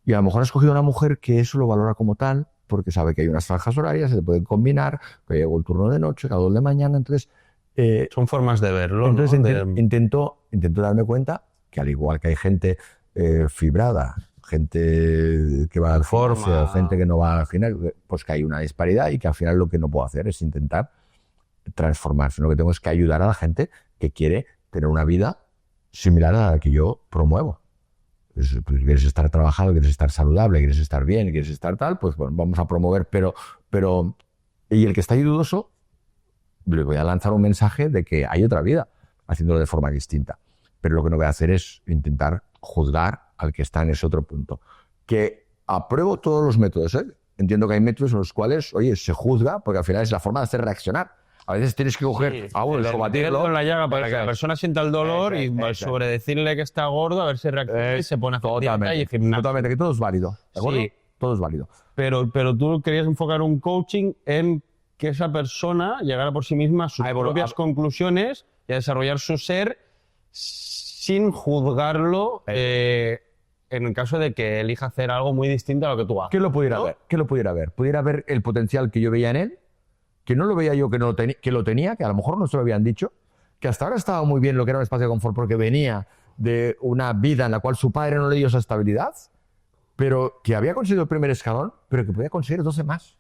Y a lo mejor ha escogido una mujer que eso lo valora como tal, porque sabe que hay unas franjas horarias, se pueden combinar, que llegó el turno de noche, cada 2 de mañana, entonces... son formas de verlo, entonces ¿no? Intento darme cuenta que al igual que hay gente fibrada, gente que va al gimnasio, gente que no va al gimnasio, pues que hay una disparidad y que al final lo que no puedo hacer es intentar transformarse. Lo que tengo es que ayudar a la gente que quiere tener una vida similar a la que yo promuevo. Pues, quieres estar trabajando, quieres estar saludable, quieres estar bien, quieres estar tal, pues bueno, vamos a promover, pero y el que está ahí dudoso, le voy a lanzar un mensaje de que hay otra vida, haciéndolo de forma distinta. Pero lo que no voy a hacer es intentar juzgar al que está en ese otro punto. Que apruebo todos los métodos, ¿eh? Entiendo que hay métodos en los cuales, oye, se juzga, porque al final es la forma de hacer reaccionar. A veces tienes que coger el combatirlo en la llaga para que la persona sienta el dolor y sobre decirle que está gordo, a ver si reacciona y se pone a hacer dieta y gimnasio. Totalmente, que todo es válido, ¿de acuerdo? Sí. Todo es válido. Pero tú querías enfocar un coaching en que esa persona llegara por sí misma a sus propias conclusiones y a desarrollar su ser sin juzgarlo en el caso de que elija hacer algo muy distinto a lo que tú haces. ¿Qué lo pudiera ver? ¿Qué lo pudiera ver? Pudiera ver el potencial que yo veía en él, que no lo veía yo que lo tenía, que a lo mejor no se lo habían dicho, que hasta ahora estaba muy bien lo que era un espacio de confort porque venía de una vida en la cual su padre no le dio esa estabilidad, pero que había conseguido el primer escalón, pero que podía conseguir 12 más.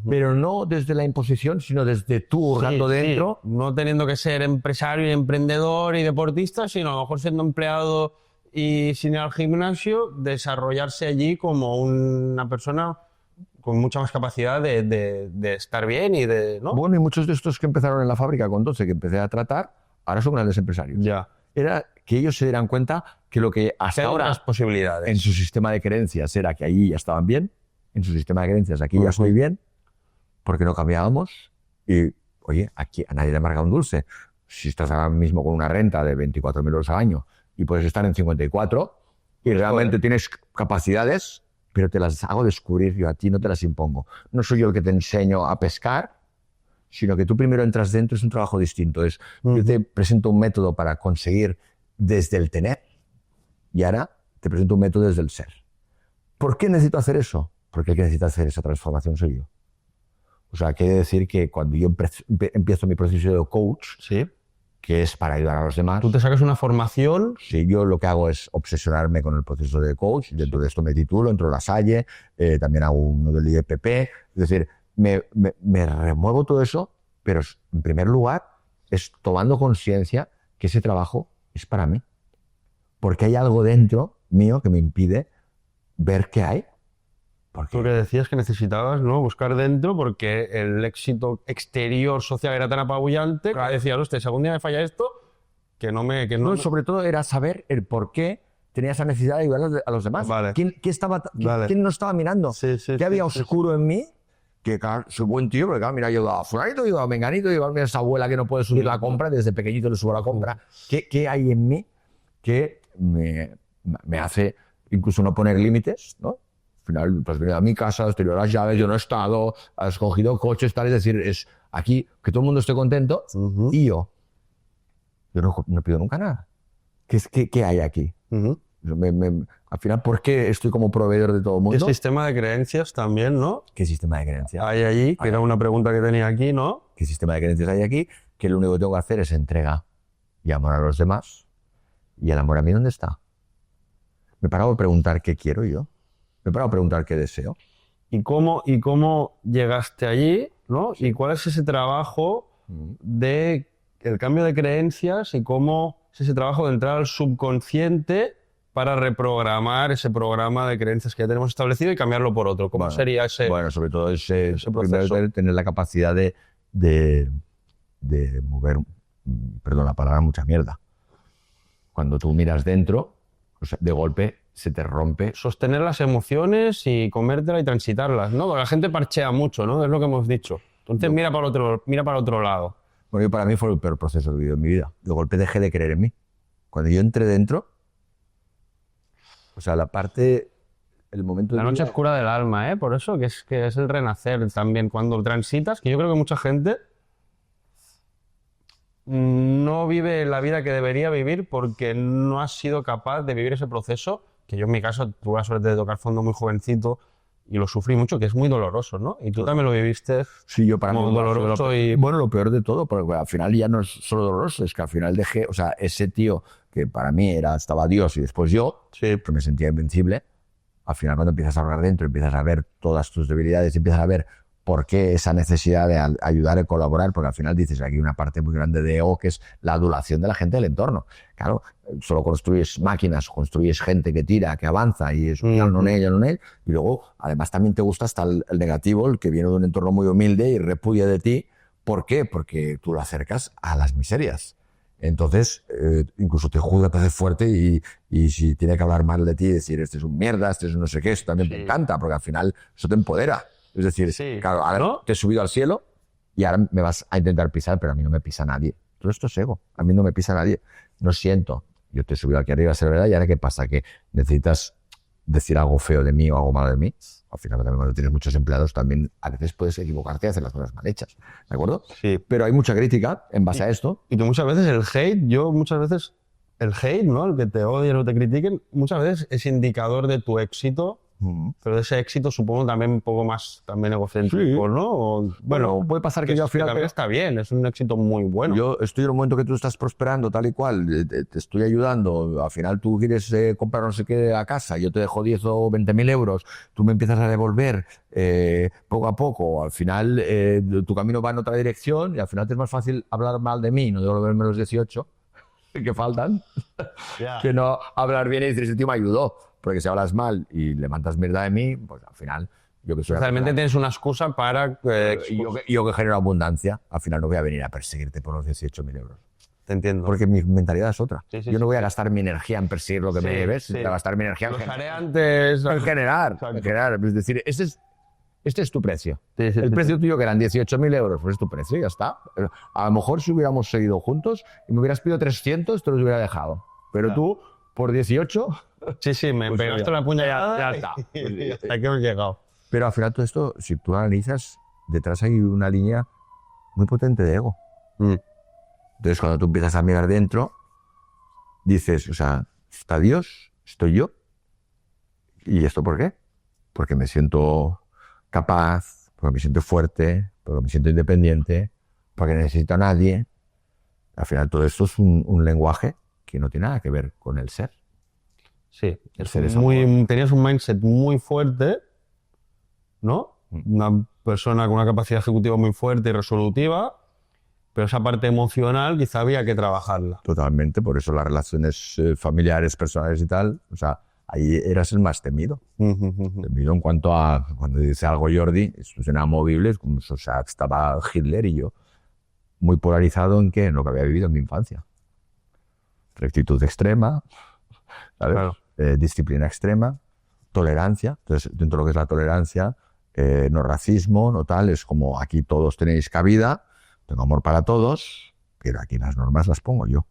Pero no desde la imposición, sino desde tú hurgando dentro. Sí. No teniendo que ser empresario y emprendedor y deportista, sino a lo mejor siendo empleado y sin ir al gimnasio, desarrollarse allí como una persona con mucha más capacidad de estar bien y de... ¿no? Bueno, y muchos de estos que empezaron en la fábrica con 12, que empecé a tratar, ahora son grandes empresarios. Ya. Era que ellos se dieran cuenta que lo que hasta ahora posibilidades en su sistema de creencias era que allí ya estaban bien, en su sistema de creencias aquí ya estoy bien, porque no cambiábamos. Y, oye, aquí a nadie le amarga un dulce. Si estás ahora mismo con una renta de 24.000 euros al año y puedes estar en 54 y realmente tienes capacidades, pero te las hago descubrir yo a ti, no te las impongo. No soy yo el que te enseño a pescar, sino que tú primero entras dentro, es un trabajo distinto. Yo te presento un método para conseguir desde el tener y ahora te presento un método desde el ser. ¿Por qué necesito hacer eso? Porque el que necesita hacer esa transformación soy yo. O sea, quiere decir que cuando yo empiezo mi proceso de coach, ¿sí? Que es para ayudar a los demás. ¿Tú te sacas una formación? Sí, yo lo que hago es obsesionarme con el proceso de coach. Dentro de esto me titulo, entro a la Salle, también hago uno del IEPP. Es decir, me remuevo todo eso, pero en primer lugar es tomando conciencia que ese trabajo es para mí. Porque hay algo dentro mío que me impide ver qué hay. Tú que decías que necesitabas, ¿no?, buscar dentro porque el éxito exterior social era tan apabullante que decías, hostia, si algún día me falla esto, No, sobre todo era saber el por qué tenía esa necesidad de ayudar a los demás. Vale. ¿Quién no estaba mirando? ¿Qué había oscuro en mí? Que claro, soy buen tío, porque claro, mira, yo he ayudado a fulanito, he ayudado a menganito, he ayudado a esa abuela que no puede subir la compra, desde pequeñito le subo la compra. ¿Qué hay en mí que me hace incluso no poner límites, ¿no? Al final, pues venido a mi casa, has tenido las llaves, yo no he estado, has cogido coches, tal, es decir, es aquí que todo el mundo esté contento y yo no pido nunca nada. ¿Qué hay aquí? Al final, ¿por qué estoy como proveedor de todo el mundo? ¿Qué sistema de creencias también, no? ¿Qué sistema de creencias hay allí? Que era una pregunta que tenía aquí, ¿no? ¿Qué sistema de creencias hay aquí? Que lo único que tengo que hacer es entrega y amor a los demás. ¿Y el amor a mí dónde está? Me he parado a preguntar qué quiero yo. Me he parado a preguntar qué deseo. ¿Y cómo llegaste allí, ¿no? ¿Y cuál es ese trabajo de el cambio de creencias y cómo es ese trabajo de entrar al subconsciente para reprogramar ese programa de creencias que ya tenemos establecido y cambiarlo por otro? ¿Cómo sería ese? Bueno, sobre todo ese proceso? Primero tener la capacidad de mover, perdón la palabra, mucha mierda. cuando tú miras dentro, o sea, de golpe se te rompe. Sostener las emociones y comértelas y transitarlas, ¿no? Porque la gente parchea mucho, ¿no? Es lo que hemos dicho. Entonces mira para el otro lado. Bueno, para mí fue el peor proceso que he vivido en mi vida. De golpe dejé de creer en mí. Cuando yo entré dentro, o sea, el momento de La noche vida- oscura del alma, ¿eh? Por eso que es el renacer también. Cuando transitas, que yo creo que mucha gente no vive la vida que debería vivir porque no ha sido capaz de vivir ese proceso, que yo en mi caso tuve la suerte de tocar fondo muy jovencito y lo sufrí mucho, que es muy doloroso, ¿no? Y tú también lo viviste Sí, yo para como mí doloroso y... Bueno, lo peor de todo, porque al final ya no es solo doloroso, es que al final dejé, o sea, ese tío que para mí estaba Dios y después yo, Sí. que me sentía invencible, al final cuando empiezas a hablar dentro, empiezas a ver todas tus debilidades, empiezas a ver por qué esa necesidad de ayudar y colaborar, porque al final dices, aquí hay una parte muy grande de ego que es la adulación de la gente del entorno. Claro, solo construyes máquinas, construyes gente que tira, que avanza y es ya no él, y luego además también te gusta hasta el negativo, el que viene de un entorno muy humilde y repudia de ti. ¿Por qué? Porque tú lo acercas a las miserias. Entonces, incluso te juzga, te hace fuerte y si tiene que hablar mal de ti y decir, este es un mierda, este es un no sé qué, eso también te encanta, porque al final eso te empodera. Es decir, Sí. claro, ahora ¿No? te he subido al cielo y ahora me vas a intentar pisar, pero a mí no me pisa nadie. Todo esto es ego, a mí no me pisa nadie. No siento, yo te he subido aquí arriba, es verdad, y ahora ¿qué pasa? Que necesitas decir algo feo de mí o algo malo de mí. Al final, también cuando tienes muchos empleados, también a veces puedes equivocarte y hacer las cosas mal hechas, ¿de acuerdo? Sí. Pero hay mucha crítica en base a esto. Y que muchas veces el hate, ¿no? El que te odien o te critiquen, muchas veces es indicador de tu éxito, pero de ese éxito supongo también un poco más también egocéntrico, Sí. ¿no? O, Bueno, puede pasar que yo al final- también está bien, es un éxito muy bueno. Yo estoy en un momento que tú estás prosperando tal y cual, te estoy ayudando, al final tú quieres comprar no sé qué a casa, yo te dejo 10 o 20.000 euros, tú me empiezas a devolver poco a poco, al final tu camino va en otra dirección y al final te es más fácil hablar mal de mí, no devolverme los 18 que faltan, Ya. que no hablar bien y decir, ese tío me ayudó, porque si hablas mal y levantas mierda de mí, pues al final yo que soy... Realmente tienes una excusa para... yo que genero abundancia, al final no voy a venir a perseguirte por los 18.000 euros. Te entiendo. Porque mi mentalidad es otra. Sí, sí, yo no sí, voy a gastar mi energía en perseguir lo que me debes, voy a gastar mi energía Los haré antes... en generar. Exacto. En generar. Es decir, este es tu precio. Sí, sí, El sí, precio tuyo, que eran 18.000 euros, pues es tu precio y ya está. A lo mejor si hubiéramos seguido juntos y me hubieras pedido 300, te los hubiera dejado. Pero tú, por 18... Sí, sí, me Pues pegaste ya. la puñalada Ya está. y hasta aquí hemos llegado. Pero al final todo esto, si tú analizas, detrás hay una línea muy potente de ego. Entonces, cuando tú empiezas a mirar dentro, dices, o sea, está Dios, estoy yo. ¿Y esto por qué? Porque me siento capaz, porque me siento fuerte, porque me siento independiente, porque no necesito a nadie. Al final, todo esto es un lenguaje que no tiene nada que ver con el ser. Sí, El ser es amor. tenías un mindset muy fuerte, ¿no? Una persona con una capacidad ejecutiva muy fuerte y resolutiva, pero esa parte emocional quizá había que trabajarla. Totalmente, por eso las relaciones familiares, personales y tal, o sea, ahí eras el más temido. Temido en cuanto a, cuando dice algo Jordi, esto es inamovible, es como, o sea, estaba Hitler y yo. Muy polarizado en qué, en lo que había vivido en mi infancia. Rectitud extrema, ¿sabes? Claro. Disciplina extrema, tolerancia. Entonces, dentro de lo que es la tolerancia, no racismo, no tal, es como aquí todos tenéis cabida, tengo amor para todos, pero aquí las normas las pongo yo.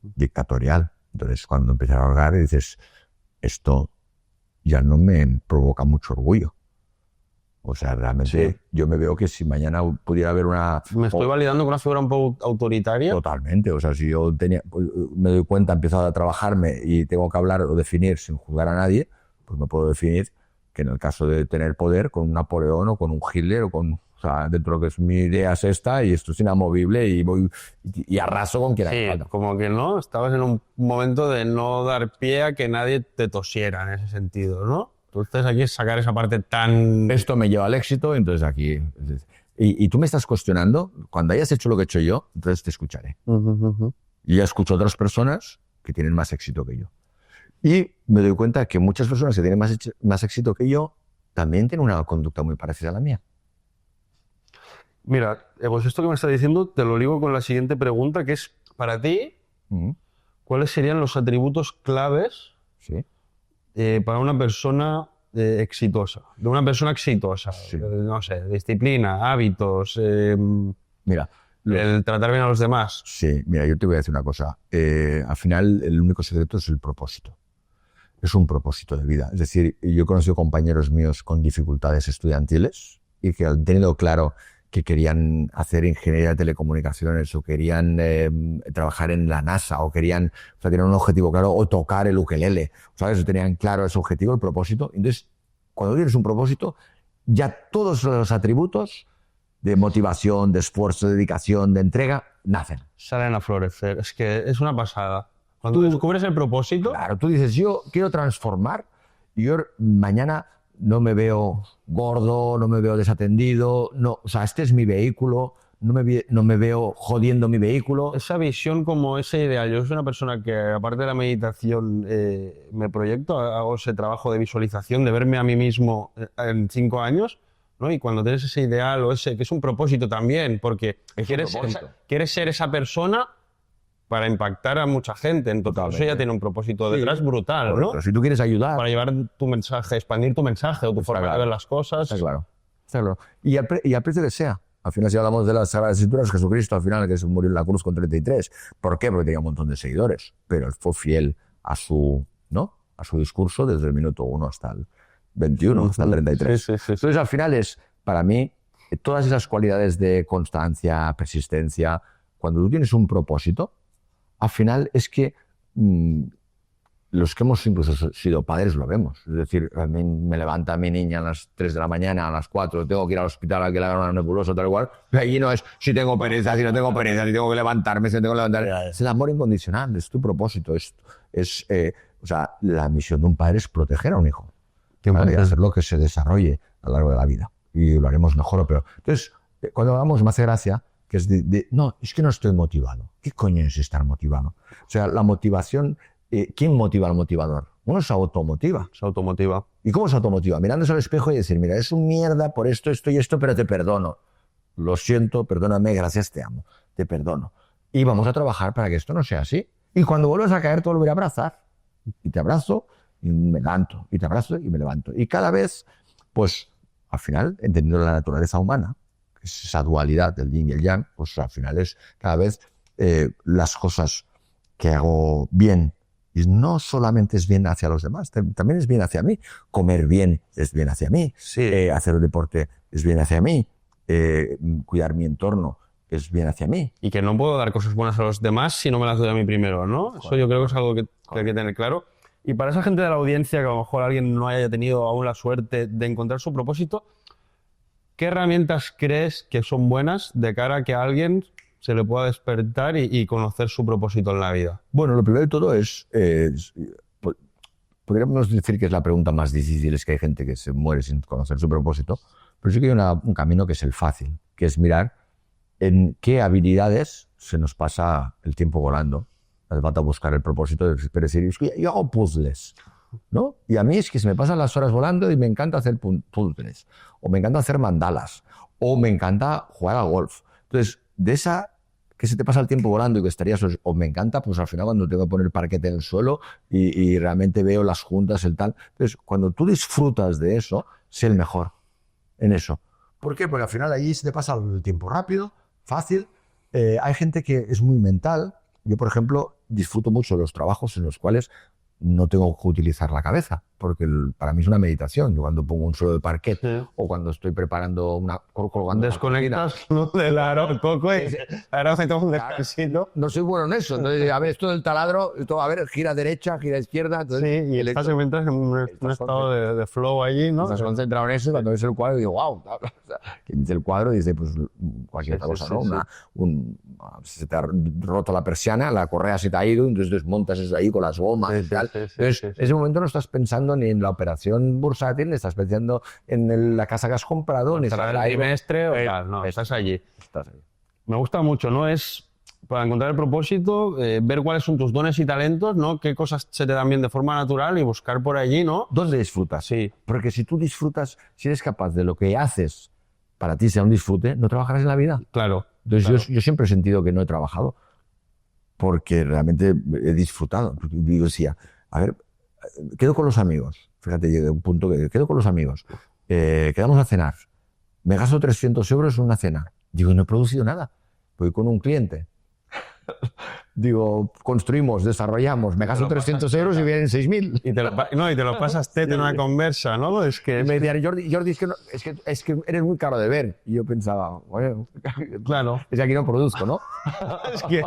Dictatorial. Entonces, cuando empiezas a hablar, dices, esto ya no me provoca mucho orgullo. O sea, realmente Sí. yo me veo que si mañana pudiera haber una... Me estoy validando con una figura un poco autoritaria. Totalmente. O sea, si yo me doy cuenta, empiezo a trabajarme y tengo que hablar o definir sin juzgar a nadie, pues me puedo definir que en el caso de tener poder con un Napoleón o con un Hitler o con... O sea, dentro de lo que es mi idea es esta y esto es inamovible y voy y arraso con quien Sí, haga falta. como que no, estabas en un momento de no dar pie a que nadie te tosiera en ese sentido, ¿no? Entonces aquí es sacar esa parte tan... Esto me lleva al éxito, entonces aquí... Y tú me estás cuestionando, cuando hayas hecho lo que he hecho yo, entonces te escucharé. Y ya escucho a otras personas que tienen más éxito que yo. Y me doy cuenta que muchas personas que tienen más éxito que yo también tienen una conducta muy parecida a la mía. Mira, pues esto que me estás diciendo te lo ligo con la siguiente pregunta, que es, para ti, ¿cuáles serían los atributos claves Sí. para una persona exitosa? De una persona exitosa. Sí. No sé, disciplina, hábitos, Mira, el tratar bien a los demás. sí, mira, yo te voy a decir una cosa. Al final, el único secreto es el propósito. Es un propósito de vida. Es decir, yo he conocido compañeros míos con dificultades estudiantiles y que han tenido claro que querían hacer ingeniería de telecomunicaciones o querían trabajar en la NASA o querían, o sea, tenían un objetivo claro, o tocar el ukelele, ¿sabes? Tenían claro ese objetivo, el propósito. Entonces, cuando tienes un propósito, ya todos los atributos de motivación, de esfuerzo, de dedicación, de entrega, nacen. Salen a florecer. Es que es una pasada. Cuando descubres el propósito, Claro, tú dices, yo quiero transformar y yo mañana no me veo gordo, no me veo desatendido, no, o sea, este es mi vehículo, no me veo jodiendo mi vehículo. esa visión como ese ideal. Yo soy una persona que, aparte de la meditación, me proyecto, hago ese trabajo de visualización, de verme a mí mismo en 5 años, ¿no? Y cuando tienes ese ideal o ese, que es un propósito también, porque quieres ser esa persona para impactar a mucha gente. Entonces, Totalmente. eso ya tiene un propósito detrás brutal, ¿no? Correcto. Si tú quieres ayudar, Para llevar tu mensaje, expandir tu mensaje o tu forma de claro. ver las cosas. está claro. Está claro. Y al precio que sea. Al final, si hablamos de las Sagradas Escrituras, Jesucristo, al final, que se murió en la cruz con 33. ¿Por qué? Porque tenía un montón de seguidores. Pero él fue fiel a su, ¿no? A su discurso desde el minuto 1 hasta el 21, hasta el 33. Sí. Entonces, al final es, para mí, todas esas cualidades de constancia, persistencia, cuando tú tienes un propósito, al final es que los que hemos incluso sido padres lo vemos. Es decir, a mí me levanta mi niña a las 3 de la mañana, a las 4, tengo que ir al hospital a que le hagan una nebulosa, tal cual. Y allí no es si tengo pereza, si no tengo pereza, si tengo que levantarme, si no tengo que levantarme. Es el amor incondicional, es tu propósito. O sea, la misión de un padre es proteger a un hijo. ¿Vale? Y hacerlo que se desarrolle a lo largo de la vida. Y lo haremos mejor o peor. Entonces, cuando hablamos, me hace gracia que es no, es que no estoy motivado. ¿Qué coño es estar motivado? O sea, la motivación, ¿quién motiva al motivador? Uno se automotiva. Se automotiva. ¿Y cómo se automotiva? Mirándose al espejo y decir, mira, es un mierda por esto, esto y esto, pero te perdono. Lo siento, perdóname, gracias, te amo. Te perdono. Y vamos a trabajar para que esto no sea así. Y cuando vuelvas a caer, te volveré a abrazar. Y te abrazo y me levanto. Y te abrazo y me levanto. Y cada vez, pues, al final, entendiendo la naturaleza humana, que es esa dualidad del yin y el yang, pues al final es cada vez las cosas que hago bien. Y no solamente es bien hacia los demás, también es bien hacia mí. Comer bien es bien hacia mí. Sí. Hacer el deporte es bien hacia mí. Cuidar mi entorno es bien hacia mí. Y que no puedo dar cosas buenas a los demás si no me las doy a mí primero, ¿no? Eso yo creo que es algo que hay que tener claro. Y para esa gente de la audiencia que a lo mejor alguien no haya tenido aún la suerte de encontrar su propósito, ¿qué herramientas crees que son buenas de cara a que a alguien se le pueda despertar y conocer su propósito en la vida? Bueno, lo primero de todo podríamos decir que es la pregunta más difícil, es que hay gente que se muere sin conocer su propósito, pero sí que hay un camino que es el fácil, que es mirar en qué habilidades se nos pasa el tiempo volando. Hace falta buscar el propósito, pero decir, es que yo hago puzzles, ¿no? Y a mí es que se me pasan las horas volando y me encanta hacer puzzles, o me encanta hacer mandalas, o me encanta jugar al golf. Entonces, de esa que se te pasa el tiempo volando y que estarías, o me encanta, pues al final cuando tengo que poner parquete en el suelo y realmente veo las juntas, el tal. Entonces, cuando tú disfrutas de eso, sé el mejor en eso. ¿Por qué? Porque al final allí se te pasa el tiempo rápido, fácil. Hay gente que es muy mental. Yo, por ejemplo, disfruto mucho los trabajos en los cuales no tengo que utilizar la cabeza, porque para mí es una meditación. Yo cuando pongo un suelo de parquet o cuando estoy preparando colgando Desconectas, ¿no? Del coco y ahora hacemos un descansito. no soy bueno en eso. Entonces, a ver, esto del taladro, a ver, gira derecha, gira izquierda. Entonces, Sí, y estás en un estado de flow allí, ¿no? Estás concentrado en eso y cuando ves el cuadro digo, wow. Quien dice el cuadro dice, pues cualquier otra cosa, ¿no? Se te ha roto la persiana, la correa se te ha ido, entonces desmontas eso ahí con las gomas y tal. Entonces, en ese momento no estás pensando ni en la operación bursátil, ni estás pensando en la casa que has comprado, ni Para el trimestre o tal, no, estás allí. Estás ahí. Me gusta mucho, ¿no? Es para encontrar el propósito, ver cuáles son tus dones y talentos, ¿no? Qué cosas se te dan bien de forma natural y buscar por allí, ¿no? ¿Dónde disfrutas? Sí. Porque si tú disfrutas, si eres capaz de lo que haces para ti sea un disfrute, no trabajarás en la vida. Claro. Entonces claro. yo siempre he sentido que no he trabajado. porque realmente he disfrutado. Digo, decía, a ver, quedo con los amigos. Fíjate, llegué a un punto que quedo con los amigos. Quedamos a cenar. Me gasto 300 euros en una cena. Digo, no he producido nada. Voy con un cliente. Digo, construimos, desarrollamos, me gasto 300 euros y vienen 6.000. Y te lo pasas tete en una conversa, ¿no? Es que... Y me decían, Jordi, es que eres muy caro de ver. Y yo pensaba, bueno, Claro. es que aquí no produzco, ¿no? Es que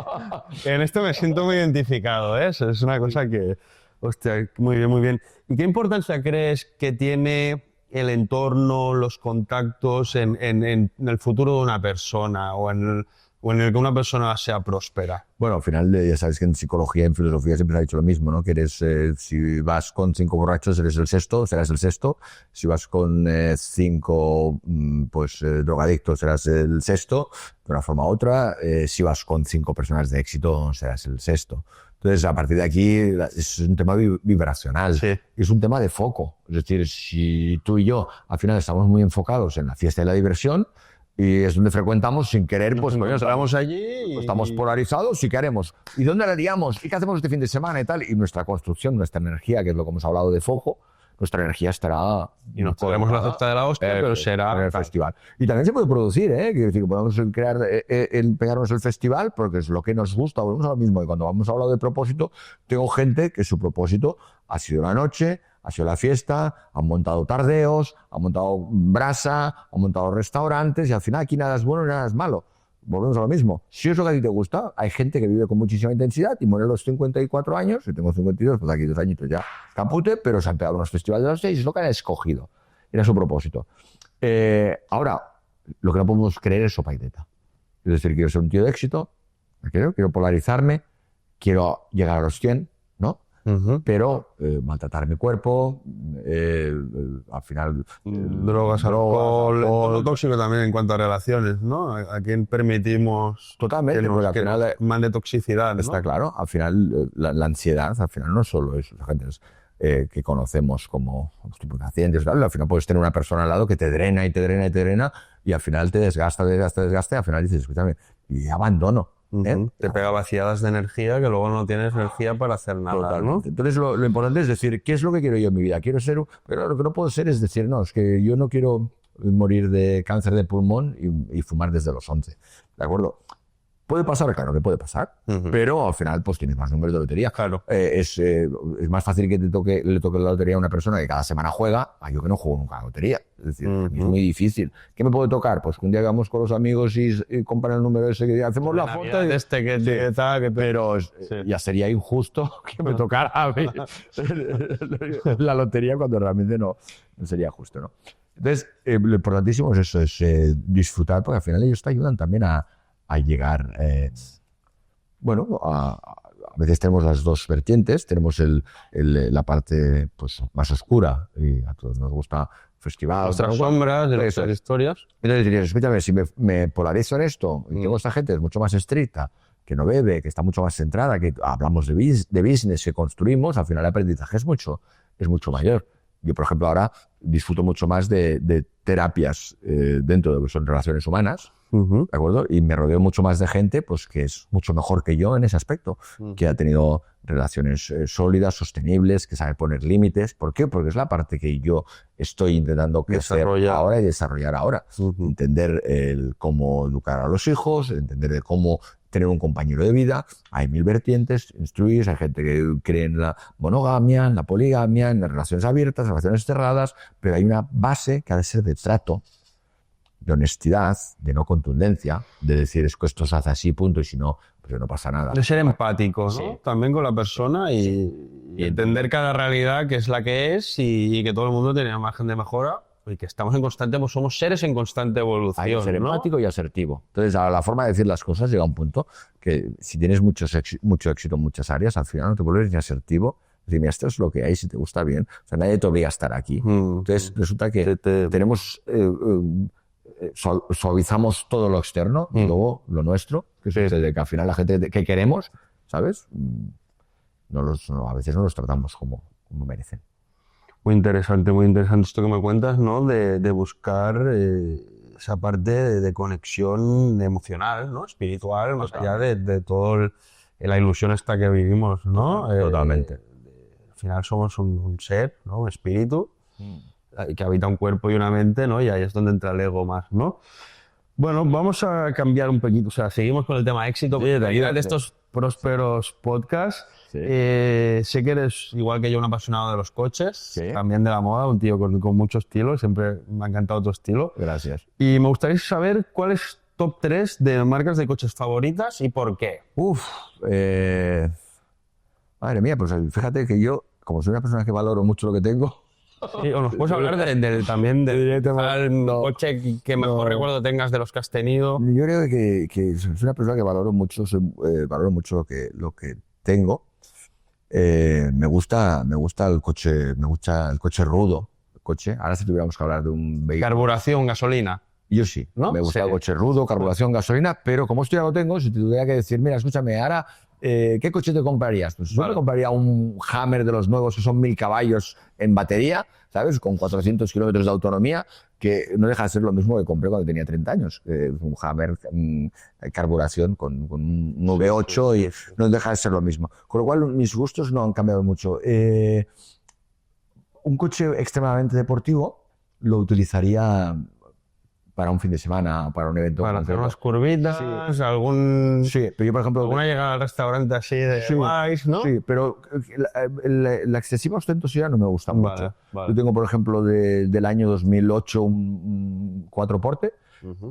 en esto me siento muy identificado, ¿eh? Eso es una cosa que... Hostia, muy bien, muy bien. ¿Y qué importancia crees que tiene el entorno, los contactos en el futuro de una persona o en el que una persona sea próspera? Bueno, al final ya sabes que en psicología, en filosofía siempre se ha dicho lo mismo, ¿no? Que eres, si vas con 5 borrachos eres el sexto, serás el sexto. Si vas con 5 drogadictos serás el sexto, de una forma u otra. Si vas con 5 personas de éxito serás el sexto. Entonces, a partir de aquí es un tema vibracional, Sí. es un tema de foco. Es decir, si tú y yo al final estamos muy enfocados en la fiesta y la diversión, y es donde frecuentamos sin querer, pues Entramos allí y... estamos polarizados y ¿qué haremos? ¿Y dónde la liamos? ¿Y qué hacemos este fin de semana y tal? Y nuestra construcción, nuestra energía, que es lo que hemos hablado de foco, nuestra energía estará... Y nos podemos la cesta de la hostia, pero será... en el festival. Y también se puede producir, ¿eh? Quiero decir, que podemos crear, pegarnos el festival porque es lo que nos gusta. Volvemos a lo mismo. Y cuando hemos hablado de propósito, tengo gente que su propósito ha sido la noche, ha sido la fiesta, han montado tardeos, han montado brasa, han montado restaurantes y al final aquí nada es bueno y nada es malo. Volvemos a lo mismo. Si es lo que a ti te gusta, hay gente que vive con muchísima intensidad y muere a los 54 años, yo tengo 52, pues aquí 2 añitos ya capute, pero se han pegado unos festivales de los 6, es lo que han escogido. Era su propósito. Ahora, lo que no podemos creer es sopaiteta. Es decir, quiero ser un tío de éxito, quiero polarizarme, quiero llegar a los 100, ¿no? Pero maltratar mi cuerpo, al final... drogas, alcohol, todo tóxico también en cuanto a relaciones, ¿no? ¿A quién permitimos totalmente, porque al final mande toxicidad, ¿no? Está claro, al final la ansiedad, al final no solo es la gente que conocemos como estupefacientes, ¿vale? Al final puedes tener una persona al lado que te drena y te drena y te drena y al final te desgasta y al final dices, escúchame, y abandono. Te pega vaciadas de energía que luego no tienes energía para hacer nada, Totalmente. ¿no? Entonces lo importante es decir, ¿qué es lo que quiero yo en mi vida? Quiero ser, pero lo que no puedo ser es decir, no, es que yo no quiero morir de cáncer de pulmón y fumar desde los 11, ¿de acuerdo? ¿Puede pasar? Claro que puede pasar, pero al final pues tienes más números de lotería. Claro. Es más fácil que le toque la lotería a una persona que cada semana juega a yo que no juego nunca a la lotería. Es decir, a mí es muy difícil. ¿Qué me puede tocar? Pues que un día vamos con los amigos y compran el número ese que hacemos la foto. Y, pero ya sería injusto que me tocara a mí la lotería cuando realmente no sería justo, ¿no? Entonces, lo importantísimo es eso, es disfrutar, porque al final ellos te ayudan también a llegar, a veces tenemos las dos vertientes, tenemos la parte pues, más oscura, y a todos nos gusta festival. Nuestras sombras, de nuestras historias. Entonces dirías, escúchame, si me polarizo en esto, y tengo esta gente es mucho más estricta, que no bebe, que está mucho más centrada, que hablamos de business, que construimos, al final el aprendizaje es mucho mayor. Yo, por ejemplo, ahora disfruto mucho más de terapias dentro de lo que son relaciones humanas, ¿de acuerdo? Y me rodeo mucho más de gente pues, que es mucho mejor que yo en ese aspecto, que ha tenido relaciones sólidas, sostenibles, que sabe poner límites. ¿Por qué? Porque es la parte que yo estoy intentando crecer ahora y desarrollar ahora. Entender cómo educar a los hijos, entender cómo tener un compañero de vida. Hay 1000 vertientes, instruir, hay gente que cree en la monogamia, en la poligamia, en las relaciones abiertas, en las relaciones cerradas, pero hay una base que ha de ser de trato, de honestidad, de no contundencia, de decir es que esto se hace así, punto, y si no, pues no pasa nada. De ser empático, ¿no? Sí. También con la persona y entender cada realidad que es la que es y que todo el mundo tiene margen de mejora y que estamos en constante, pues somos seres en constante evolución. Hay que ser ¿no? empático y asertivo. Entonces, a la forma de decir las cosas llega a un punto que si tienes mucho éxito en muchas áreas, al final no te vuelves ni asertivo. Decir, mira, esto es lo que hay, si te gusta bien. O sea, nadie te obliga a estar aquí. Entonces, resulta que tenemos... suavizamos todo lo externo y luego lo nuestro, que sucede que al final la gente que queremos, ¿sabes? A veces no los tratamos como merecen. Muy interesante esto que me cuentas, ¿no? De buscar esa parte de conexión emocional, ¿no? Espiritual, más allá de todo la ilusión esta que vivimos, ¿no? Totalmente. Al final somos un ser, ¿no? Un espíritu que habita un cuerpo y una mente, ¿no? Y ahí es donde entra el ego más, ¿no? Bueno, vamos a cambiar un poquito, o sea, seguimos con el tema éxito. Sí, De estos prósperos podcasts, Sí. sé que eres, igual que yo, un apasionado de los coches, Sí. también de la moda, un tío con mucho estilo, siempre me ha encantado tu estilo. Gracias. Y me gustaría saber cuál es top 3 de marcas de coches favoritas y por qué. Madre mía, pues fíjate que yo, como soy una persona que valoro mucho lo que tengo, Sí, o nos puedes hablar también del coche que mejor recuerdo tengas de los que has tenido. yo creo que soy una persona que valoro mucho, valoro mucho lo que tengo. Me gusta el coche rudo. Ahora si tuviéramos que hablar de un vehículo. Carburación, gasolina. Yo sí, ¿No? me gusta Sí. el coche rudo, carburación, gasolina, pero como esto ya lo tengo, si te tuviera que decir, mira, escúchame, ahora, ¿qué coche te comprarías? Pues yo me compraría un Hammer de los nuevos que son 1000 caballos en batería, ¿sabes? Con 400 kilómetros de autonomía, que no deja de ser lo mismo que compré cuando tenía 30 años. Un Hammer carburación con un V8 y no deja de ser lo mismo. Con lo cual, mis gustos no han cambiado mucho. Un coche extremadamente deportivo lo utilizaría para un fin de semana, para un evento. Para hacer concreto. unas curvitas, Sí, pero yo, por ejemplo... alguna llegada al restaurante así de guays, ¿no? Sí, pero la excesiva ostentosidad no me gusta Vale, mucho. vale. Yo tengo, por ejemplo, del año 2008 un 4porte,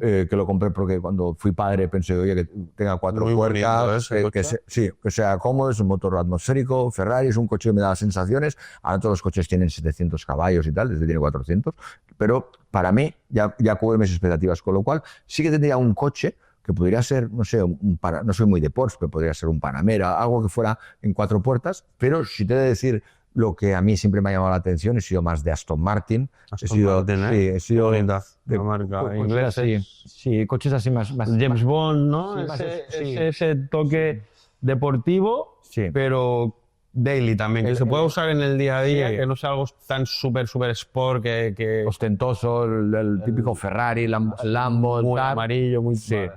que lo compré porque cuando fui padre pensé, oye, que tenga 4 Muy bonito puertas, ese coche. que sea cómodo, es un motor atmosférico, Ferrari, es un coche que me da sensaciones. Ahora todos los coches tienen 700 caballos y tal, desde tiene 400, pero para mí ya cubre mis expectativas, con lo cual sí que tendría un coche que podría ser, no sé, no soy muy de Porsche, pero podría ser un Panamera, algo que fuera en 4 puertas, pero si te he de decir lo que a mí siempre me ha llamado la atención, he sido más de Aston Martin. He sido bonita, de la marca coches inglesa. así, sí, coches así más James Bond, ¿no? Sí, más Ese toque deportivo, Sí. pero daily también, que se pueda usar en el día a día, Sí. que no sea algo tan súper sport que ostentoso, el típico Ferrari, Lambo, muy tal. amarillo, muy... Sí. Vale.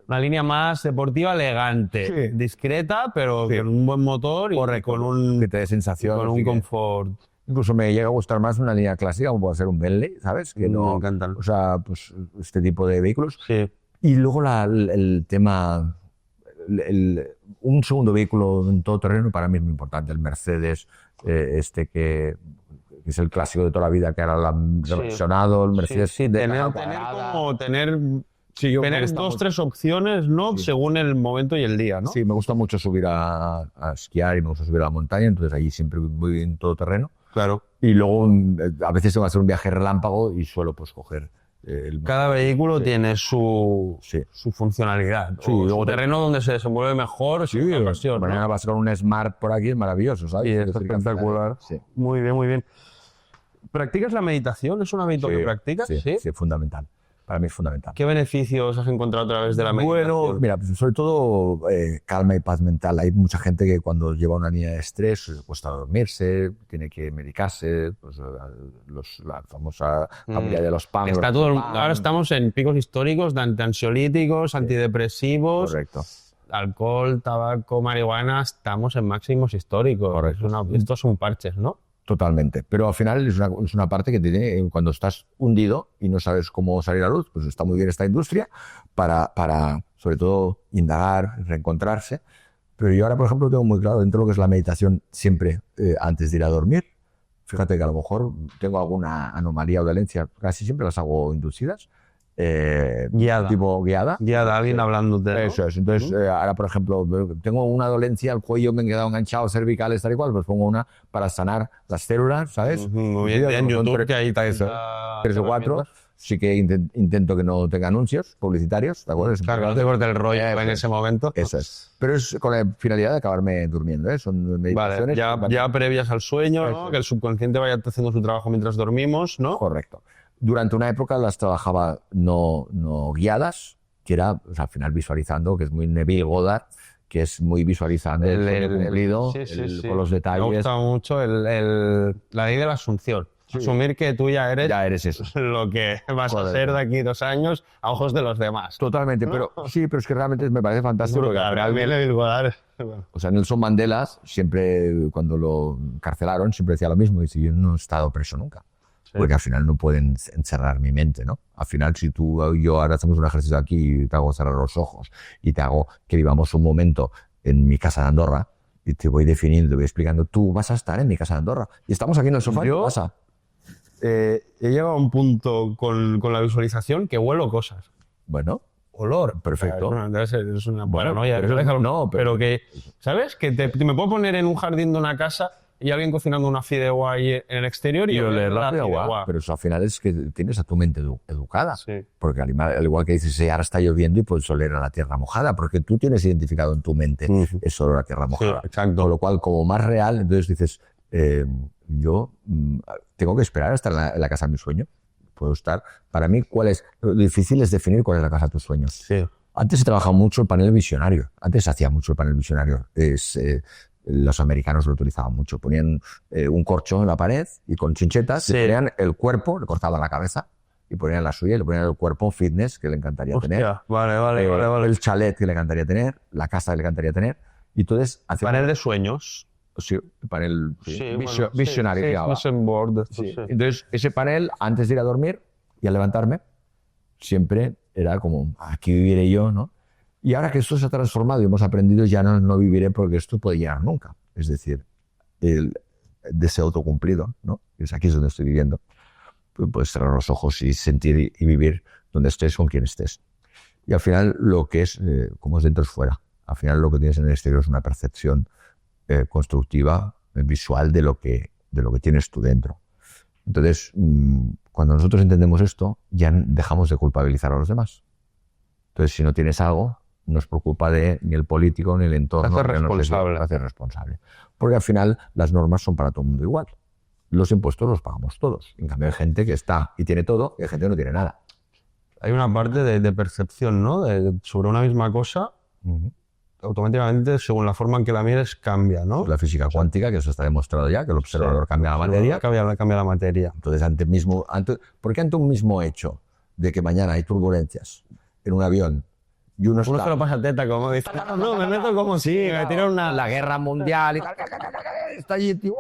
Una línea más deportiva, elegante, Sí. discreta, pero Sí. con un buen motor y Correcto, con un, que te dé sensación. con así un que- confort. Incluso me llega a gustar más una línea clásica, como puede ser un Bentley, ¿sabes? Que Me no, encantan. o sea, pues este tipo de vehículos. Sí. Y luego el tema, un segundo vehículo en todo terreno para mí es muy importante, el Mercedes, que es el clásico de toda la vida, que ahora lo han reversionado, el Mercedes. Sí, de tener, caja tener cuadrada. como tener Sí, yo me tener gusta 2, mucho. 3 opciones, ¿no? Sí. Según el momento y el día, ¿no? Sí, me gusta mucho subir a esquiar y me gusta subir a la montaña, entonces allí siempre voy en todo terreno. Claro. Y luego a veces tengo que hacer un viaje relámpago y suelo pues coger el... Cada vehículo tiene su funcionalidad. Sí, o luego su terreno donde se desenvuelve mejor, su ocasión, ¿no? mañana vas con un Smart por aquí, es maravilloso, ¿sabes? Y es decir, que espectacular. Sí. Muy bien, muy bien. ¿Practicas la meditación? ¿Es un hábito que practicas? Sí, sí, fundamental. Para mí es fundamental. ¿Qué beneficios has encontrado a través de la meditación? Bueno, mira, pues, sobre todo calma y paz mental. Hay mucha gente que cuando lleva una línea de estrés le cuesta dormirse, tiene que medicarse, pues, la famosa familia de los PAM. Está todo, ahora estamos en picos históricos de ansiolíticos, antidepresivos, Correcto. alcohol, tabaco, marihuana, estamos en máximos históricos. Correcto. Estos son parches, ¿no? Totalmente. Pero al final es una parte que tiene, cuando estás hundido y no sabes cómo salir a la luz, pues está muy bien esta industria para sobre todo, indagar, reencontrarse. Pero yo ahora, por ejemplo, tengo muy claro dentro de lo que es la meditación siempre antes de ir a dormir. Fíjate que a lo mejor tengo alguna anomalía o dolencia, casi siempre las hago inducidas. Guiada. Tipo guiada. Guiada, alguien hablando de... ¿no? Eso es. Entonces, ahora, por ejemplo, tengo una dolencia al cuello, me he quedado enganchado, cervicales, tal y cual, pues pongo una para sanar las células, ¿sabes? Muy bien, en YouTube, que ahí está eso. esa 3 o 4. Sí que intento que no tenga anuncios publicitarios, ¿de acuerdo? Claro, que no te corte el rollo en ese momento. Eso es. Pero es con la finalidad de acabarme durmiendo, ¿eh? Son meditaciones. Vale, ya previas al sueño, ¿no? Que el subconsciente vaya haciendo su trabajo mientras dormimos, ¿no? Correcto. Durante una época las trabajaba no guiadas, que era pues, al final visualizando, que es muy Neville Goddard, que es muy visualizando el cumplido, con los detalles. Me gusta mucho la ley de la asunción. Asumir que tú ya eres eso. lo que vas a ser de aquí 2 años a ojos de los demás. Totalmente, pero sí, pero es que realmente me parece fantástico. Porque al final, o sea, Nelson Mandela siempre, cuando lo encarcelaron, siempre decía lo mismo. Dice, yo no he estado preso nunca. Sí. Porque al final no pueden encerrar mi mente, ¿no? Al final, si tú y yo ahora hacemos un ejercicio aquí y te hago cerrar los ojos y te hago que vivamos un momento en mi casa de Andorra y te voy definiendo, te voy explicando, tú vas a estar en mi casa de Andorra. Y estamos aquí en el sofá. ¿Qué pasa? He llegado a un punto con la visualización que huelo cosas. Bueno. Olor. Perfecto. Es una paranoia. Pero que, ¿sabes? Que me puedo poner en un jardín de una casa y alguien cocinando una fideuá ahí en el exterior y oler la fideuá. Pero eso al final es que tienes a tu mente educada. Sí. Porque al igual que dices, ahora está lloviendo y puedes oler a la tierra mojada, porque tú tienes identificado en tu mente ese olor a tierra mojada. Sí, exacto. Con lo cual, como más real, entonces dices, yo tengo que esperar a estar en la casa de mis sueños. Puedo estar. Para mí, lo difícil es definir cuál es la casa de tus sueños. Sí. Antes se trabajaba mucho el panel visionario. Antes se hacía mucho el panel visionario. Los americanos lo utilizaban mucho. Ponían un corcho en la pared y con chinchetas le ponían el cuerpo, le cortaban la cabeza y ponían la suya y le ponían el cuerpo fitness que le encantaría tener. Vale. El chalet que le encantaría tener, la casa que le encantaría tener. Y entonces panel de sueños. Sí, el panel visionario. Board, sí. Entonces, ese panel, antes de ir a dormir y al levantarme, siempre era como, aquí viviré yo, ¿no? Y ahora que esto se ha transformado y hemos aprendido, ya no viviré porque esto puede llegar nunca. Es decir, el deseo autocumplido, ¿no? Aquí es donde estoy viviendo. Puedes cerrar los ojos y sentir y vivir donde estés, con quien estés. Y al final, lo que es, como es dentro, es fuera. Al final, lo que tienes en el exterior es una percepción constructiva, visual de lo que tienes tú dentro. Entonces, cuando nosotros entendemos esto, ya dejamos de culpabilizar a los demás. Entonces, si no tienes algo, no es por culpa de ni el político ni el entorno. Hacer responsable. Porque al final las normas son para todo el mundo igual. Los impuestos los pagamos todos. En cambio, hay gente que está y tiene todo y hay gente que no tiene nada. Hay una parte de percepción, ¿no? Sobre una misma cosa. Automáticamente, según la forma en que la mires, cambia, ¿no? La física cuántica, que eso está demostrado ya, que el observador cambia la materia. Cambia la materia. Entonces, porque ante un mismo hecho de que mañana hay turbulencias en un avión y uno se lo pasa teta, como dice. No, me meto como si me tiran la guerra mundial y está allí, tío,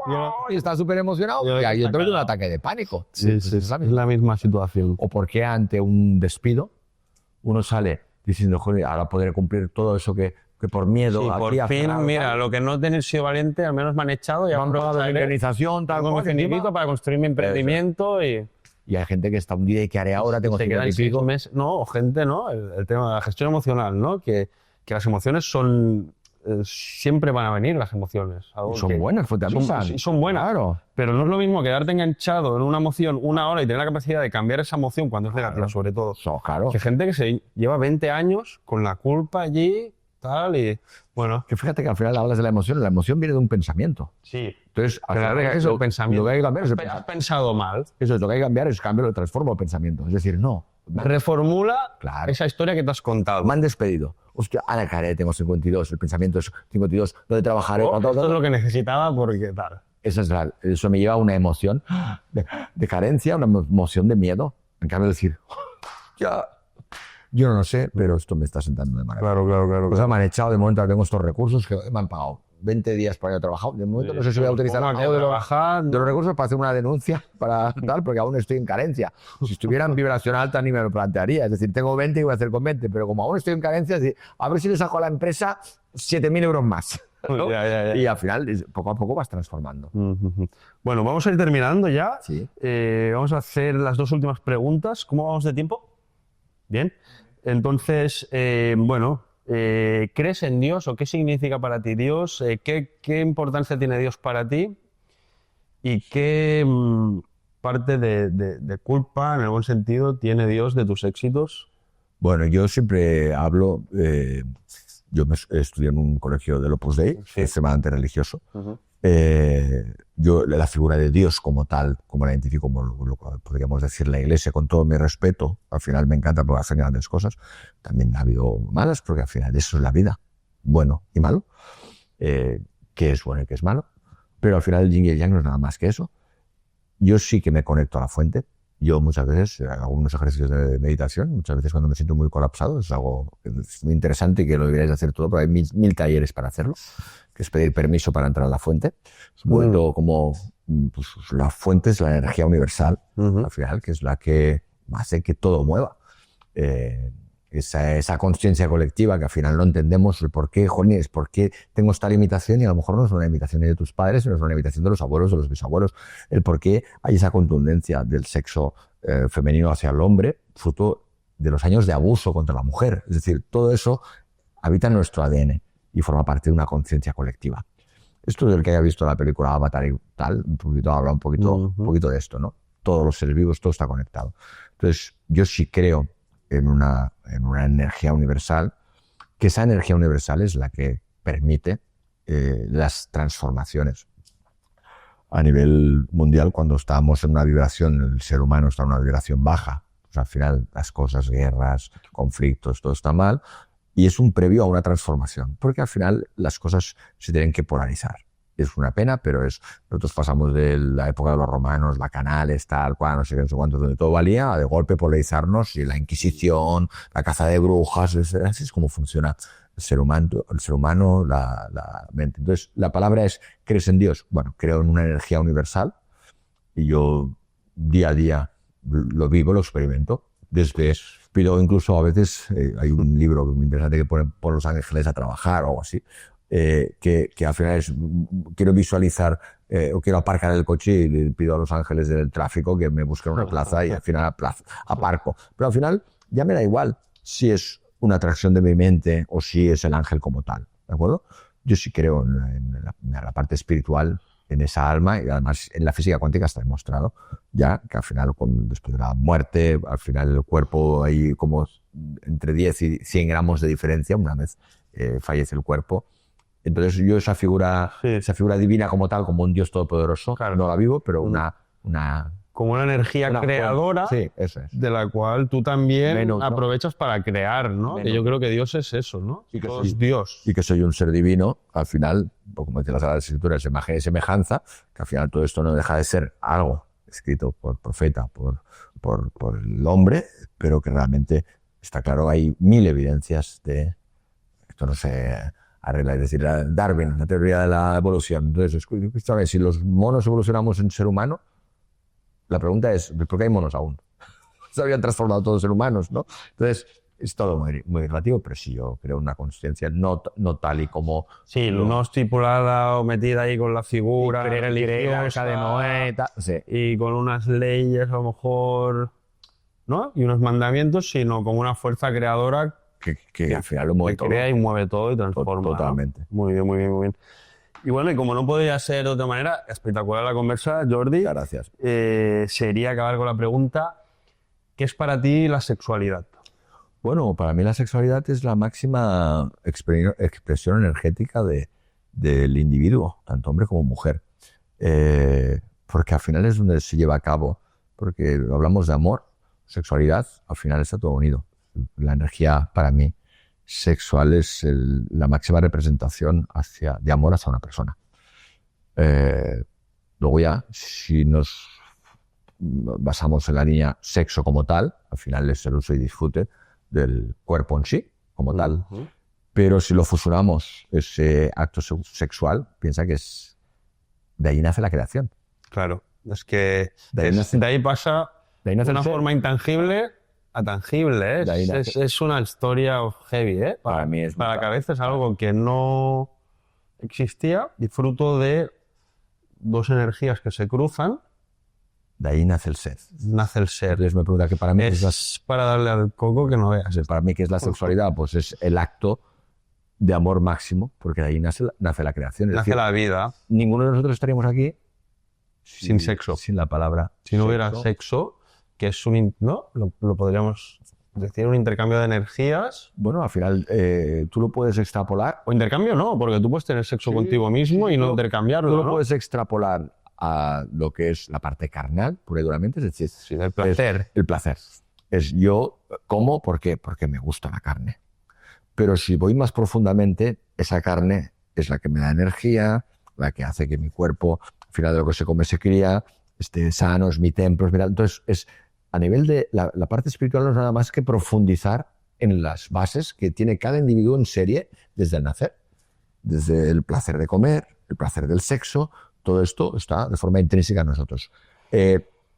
y está súper emocionado. Y ahí entonces un ataque de pánico. Sí, es la misma situación. O porque ante un despido uno sale diciendo, joder, ahora podré cumplir todo eso que por miedo. Sí, por fin, mira, lo que no tener sido valiente, al menos me han echado. Ya me han pagado la indemnización, tal como finiquito para construir mi emprendimiento. Y hay gente que está hundida y que haré ahora, tengo 50 y pico. Meses, no, o gente, ¿no? El tema de la gestión emocional, ¿no? Que las emociones son... siempre van a venir las emociones. Son buenas, pues te avisan. Son buenas, claro. Pero no es lo mismo quedarte enganchado en una emoción 1 hora y tener la capacidad de cambiar esa emoción cuando es negativa, sobre todo. Claro. Que gente que se lleva 20 años con la culpa allí... Tal, y bueno. Que fíjate que al final hablas de la emoción viene de un pensamiento. Sí. Entonces, al final, eso, pensamiento. Lo que hay que cambiar es el pensamiento. Has pensado mal. Eso es, lo que hay que cambiar es cambio, lo transformo el pensamiento. Es decir, no. Reformula esa historia que te has contado. Me han despedido. Hostia, Ana Caré, tengo 52, el pensamiento es 52, ¿dónde trabajaré? Esto es lo que necesitaba porque tal. Eso me lleva a una emoción de carencia, una emoción de miedo. En cambio, decir, ya... Yo no lo sé, pero esto me está sentando de maravilla. Claro. Pues me han echado, de momento tengo estos recursos que me han pagado 20 días para ir a trabajar. De momento no sé si voy a utilizar de los recursos para hacer una denuncia, porque aún estoy en carencia. Si estuviera en vibración alta ni me lo plantearía. Es decir, tengo 20 y voy a hacer con 20, pero como aún estoy en carencia, a ver si le saco a la empresa 7.000 euros más. ¿No? Ya. Y al final, poco a poco vas transformando. Bueno, vamos a ir terminando ya. Sí. Vamos a hacer las 2 últimas preguntas. ¿Cómo vamos de tiempo? Bien. Entonces, ¿crees en Dios o qué significa para ti Dios? ¿Qué importancia tiene Dios para ti? ¿Y qué parte de culpa, en el buen sentido, tiene Dios de tus éxitos? Bueno, yo siempre hablo... yo estudié en un colegio del Opus Dei, extremadamente religioso. Yo la figura de Dios como tal, como la identifico, como lo podríamos decir la Iglesia, con todo mi respeto, al final me encanta porque hacen grandes cosas. También ha habido malas, porque al final eso es la vida, bueno y malo, qué es bueno y qué es malo, pero al final el yin y el yang no es nada más que eso. yo sí que me conecto a la fuente. Yo muchas veces hago unos ejercicios de meditación, muchas veces cuando me siento muy colapsado, es algo que es muy interesante y que lo deberíais hacer todo, pero hay mil talleres para hacerlo, que es pedir permiso para entrar a la fuente. Es un momento como pues, la fuente es la energía universal, al final, que es la que hace que todo mueva. Esa conciencia colectiva que al final no entendemos el por qué, es por qué tengo esta limitación y a lo mejor no es una limitación ni de tus padres, sino es una limitación de los abuelos, de los bisabuelos, el por qué hay esa contundencia del sexo femenino hacia el hombre, fruto de los años de abuso contra la mujer. Es decir, todo eso habita en nuestro ADN y forma parte de una conciencia colectiva. Esto es el que haya visto la película Avatar y tal, un poquito habla un poquito de esto, ¿no? Todos los seres vivos, todo está conectado. Entonces, yo sí creo en una energía universal, que esa energía universal es la que permite las transformaciones. A nivel mundial, cuando estamos en una vibración, el ser humano está en una vibración baja, pues al final las cosas, guerras, conflictos, todo está mal, y es un previo a una transformación, porque al final las cosas se tienen que polarizar. Es una pena, pero nosotros pasamos de la época de los romanos, bacanales, tal cual, no sé qué, no sé cuánto, donde todo valía, a de golpe polarizarnos y la Inquisición, la caza de brujas, así es como funciona el ser humano, la mente. Entonces, la palabra es, ¿crees en Dios? Bueno, creo en una energía universal y yo día a día lo vivo, lo experimento. Pido incluso a veces, hay un libro muy interesante que pone por los ángeles a trabajar o algo así, que al final es, quiero visualizar o quiero aparcar el coche y le pido a los ángeles del tráfico que me busquen una plaza y al final aparco. Pero al final ya me da igual si es una atracción de mi mente o si es el ángel como tal, ¿de acuerdo? Yo sí creo en la parte espiritual, en esa alma, y además en la física cuántica está demostrado ya que al final, después de la muerte, al final el cuerpo hay como entre 10 y 100 gramos de diferencia una vez fallece el cuerpo. Entonces yo esa figura divina como tal, como un Dios todopoderoso, claro, no la vivo, pero como una energía creadora, sí, eso es, de la cual tú también aprovechas para crear, ¿no? Que yo creo que Dios es eso, ¿no? Y que todo es Dios. Y que soy un ser divino, al final, como dice la Sagrada Escritura, es imagen y semejanza, que al final todo esto no deja de ser algo escrito por profeta, por el hombre, pero que realmente está claro, hay 1000 evidencias de esto, no sé, arregla, es decir, Darwin, la teoría de la evolución. Entonces, si los monos evolucionamos en ser humano, la pregunta es, ¿por qué hay monos aún? Se habían transformado todos en humanos, ¿no? Entonces, es todo muy, muy relativo, pero sí yo creo una consciencia no tal y como... Sí, no estipulada o metida ahí con la figura religiosa de Noé, sí. Y con unas leyes a lo mejor, ¿no? Y unos mandamientos, sino como una fuerza creadora que al final lo mueve todo. Crea y mueve todo y transforma. Totalmente. ¿No? Muy bien, muy bien, muy bien. Y bueno, y como no podría ser de otra manera, espectacular la conversa, Jordi. Gracias. Sería acabar con la pregunta, ¿qué es para ti la sexualidad? Bueno, para mí la sexualidad es la máxima expresión energética del individuo, tanto hombre como mujer. Porque al final es donde se lleva a cabo. Porque hablamos de amor, sexualidad, al final está todo unido. La energía, para mí, sexual es la máxima representación de amor hacia una persona. Luego ya, si nos basamos en la línea sexo como tal, al final es el uso y disfrute del cuerpo en sí, como tal. Pero si lo fusionamos, ese acto sexual, piensa que de ahí nace la creación. Claro, es que de ahí pasa de una forma intangible a tangible, ¿eh? Es una historia heavy, ¿eh? Para mí es... Para la cabeza es algo que no existía y fruto de dos energías que se cruzan. De ahí nace el ser. Nace el ser. Entonces me pregunta que para mí... Es para darle al coco que no veas. Para mí, ¿qué es la sexualidad? Pues es el acto de amor máximo, porque de ahí nace la creación. Nace decir, la vida. Ninguno de nosotros estaríamos aquí sin sexo. Sin la palabra si no hubiera sexo, que es ¿no? Lo podríamos decir, un intercambio de energías. Bueno, al final tú lo puedes extrapolar. O intercambio no, porque tú puedes tener sexo contigo mismo y no intercambiarlo. Tú lo puedes extrapolar a lo que es la parte carnal, pura y duramente, es decir, el placer. El placer. Es yo como, ¿por qué? Porque me gusta la carne. Pero si voy más profundamente, esa carne es la que me da energía, la que hace que mi cuerpo, al final de lo que se come se cría, sanos, mi templo. Entonces, a nivel de la parte espiritual no es nada más que profundizar en las bases que tiene cada individuo en serie desde el nacer. Desde el placer de comer, el placer del sexo, todo esto está de forma intrínseca en nosotros.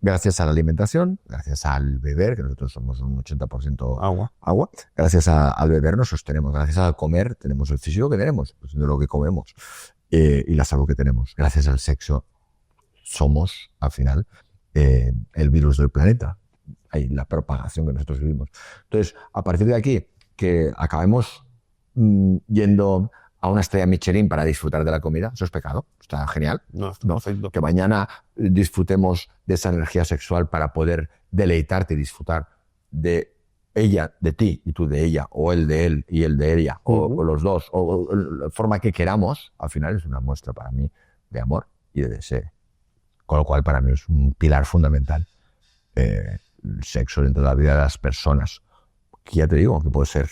Gracias a la alimentación, gracias al beber, que nosotros somos un 80% agua, gracias al beber nos sostenemos, gracias al comer tenemos el físico que tenemos, pues de lo que comemos, y la salud que tenemos. Gracias al sexo somos, al final, el virus del planeta, hay la propagación que nosotros vivimos. Entonces, a partir de aquí, que acabemos yendo a una estrella Michelin para disfrutar de la comida, eso es pecado, está genial. No, perfecto. Que mañana disfrutemos de esa energía sexual para poder deleitarte y disfrutar de ella, de ti, y tú de ella, o él de él y él de ella, o los dos, o la forma que queramos, al final es una muestra para mí de amor y de deseo. Con lo cual, para mí es un pilar fundamental el sexo dentro de la vida de las personas. Que ya te digo, que puede ser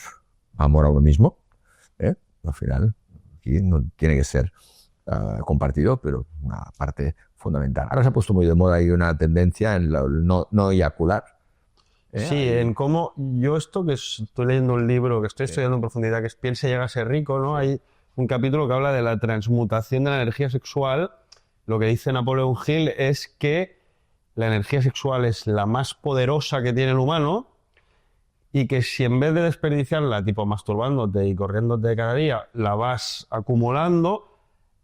amor a uno mismo, al final, aquí no tiene que ser compartido, pero una parte fundamental. Ahora se ha puesto muy de moda ahí una tendencia en no eyacular. Sí, en cómo yo esto que estoy leyendo un libro que estoy estudiando en profundidad, que es Piel se llega a ser rico, ¿no? Hay un capítulo que habla de la transmutación de la energía sexual. Lo que dice Napoleon Hill es que la energía sexual es la más poderosa que tiene el humano y que si en vez de desperdiciarla, tipo masturbándote y corriéndote cada día, la vas acumulando,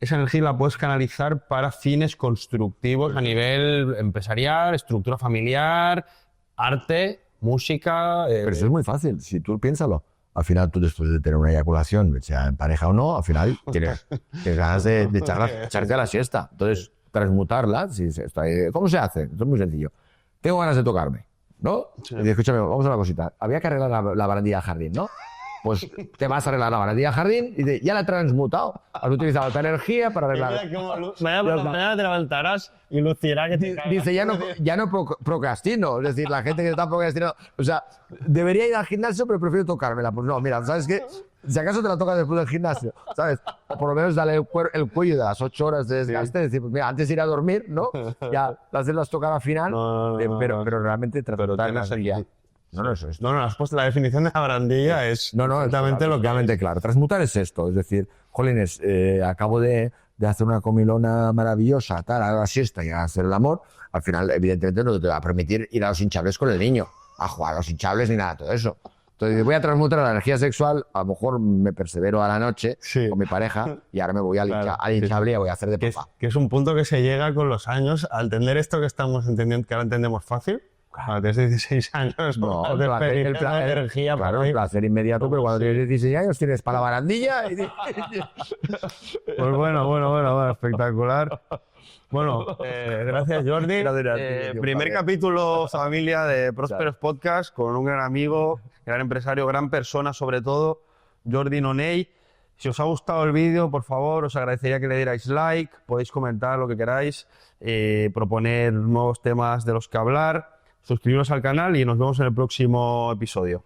esa energía la puedes canalizar para fines constructivos a nivel empresarial, estructura familiar, arte, música... Pero eso es muy fácil, si tú piénsalo. Al final, tú después de tener una eyaculación, sea en pareja o no, al final tienes ganas de echarte a la siesta. Entonces, transmutarla, ¿cómo se hace? Esto es muy sencillo. Tengo ganas de tocarme, ¿no? Sí. Y dices, escúchame, vamos a una cosita. Había que arreglar la barandilla del jardín, ¿no? Pues te vas a arreglar la barandilla del jardín y ya la has transmutado. Has utilizado esta energía para arreglar. Mañana te levantarás y lucirá que te cagas. Dice, ya no procrastino. Es decir, la gente que está procrastinando... O sea, debería ir al gimnasio, pero prefiero tocármela. Pues no, mira, ¿sabes qué? Si acaso te la tocas después del gimnasio, ¿sabes? O por lo menos dale el cuello de las 8 horas de desgaste. Es decir, pues mira, antes de ir a dormir, ¿no? Ya las tocar al final, pero realmente tratar la energía. No, has puesto la definición de la barandilla, es exactamente lo que realmente claro. Transmutar es esto, es decir, jolines, acabo de hacer una comilona maravillosa, tal, a la siesta y a hacer el amor, al final, evidentemente, no te va a permitir ir a los hinchables con el niño, a jugar a los hinchables ni nada, todo eso. Entonces, voy a transmutar la energía sexual, a lo mejor me persevero a la noche con mi pareja y ahora me voy al hinchable y voy a hacer de papá. Que es un punto que se llega con los años, al entender esto que estamos entendiendo, que ahora entendemos fácil. Claro, tienes 16 años, no, el energía. Claro, el placer inmediato, pero cuando tienes 16 años tienes para la barandilla. Pues bueno, espectacular. Bueno, gracias Jordi. Primer capítulo, familia, de Prósperos Podcast, con un gran amigo, gran empresario, gran persona sobre todo, Jordi Nonell. Si os ha gustado el vídeo, por favor, os agradecería que le dierais like, podéis comentar lo que queráis, proponer nuevos temas de los que hablar, suscribiros al canal y nos vemos en el próximo episodio.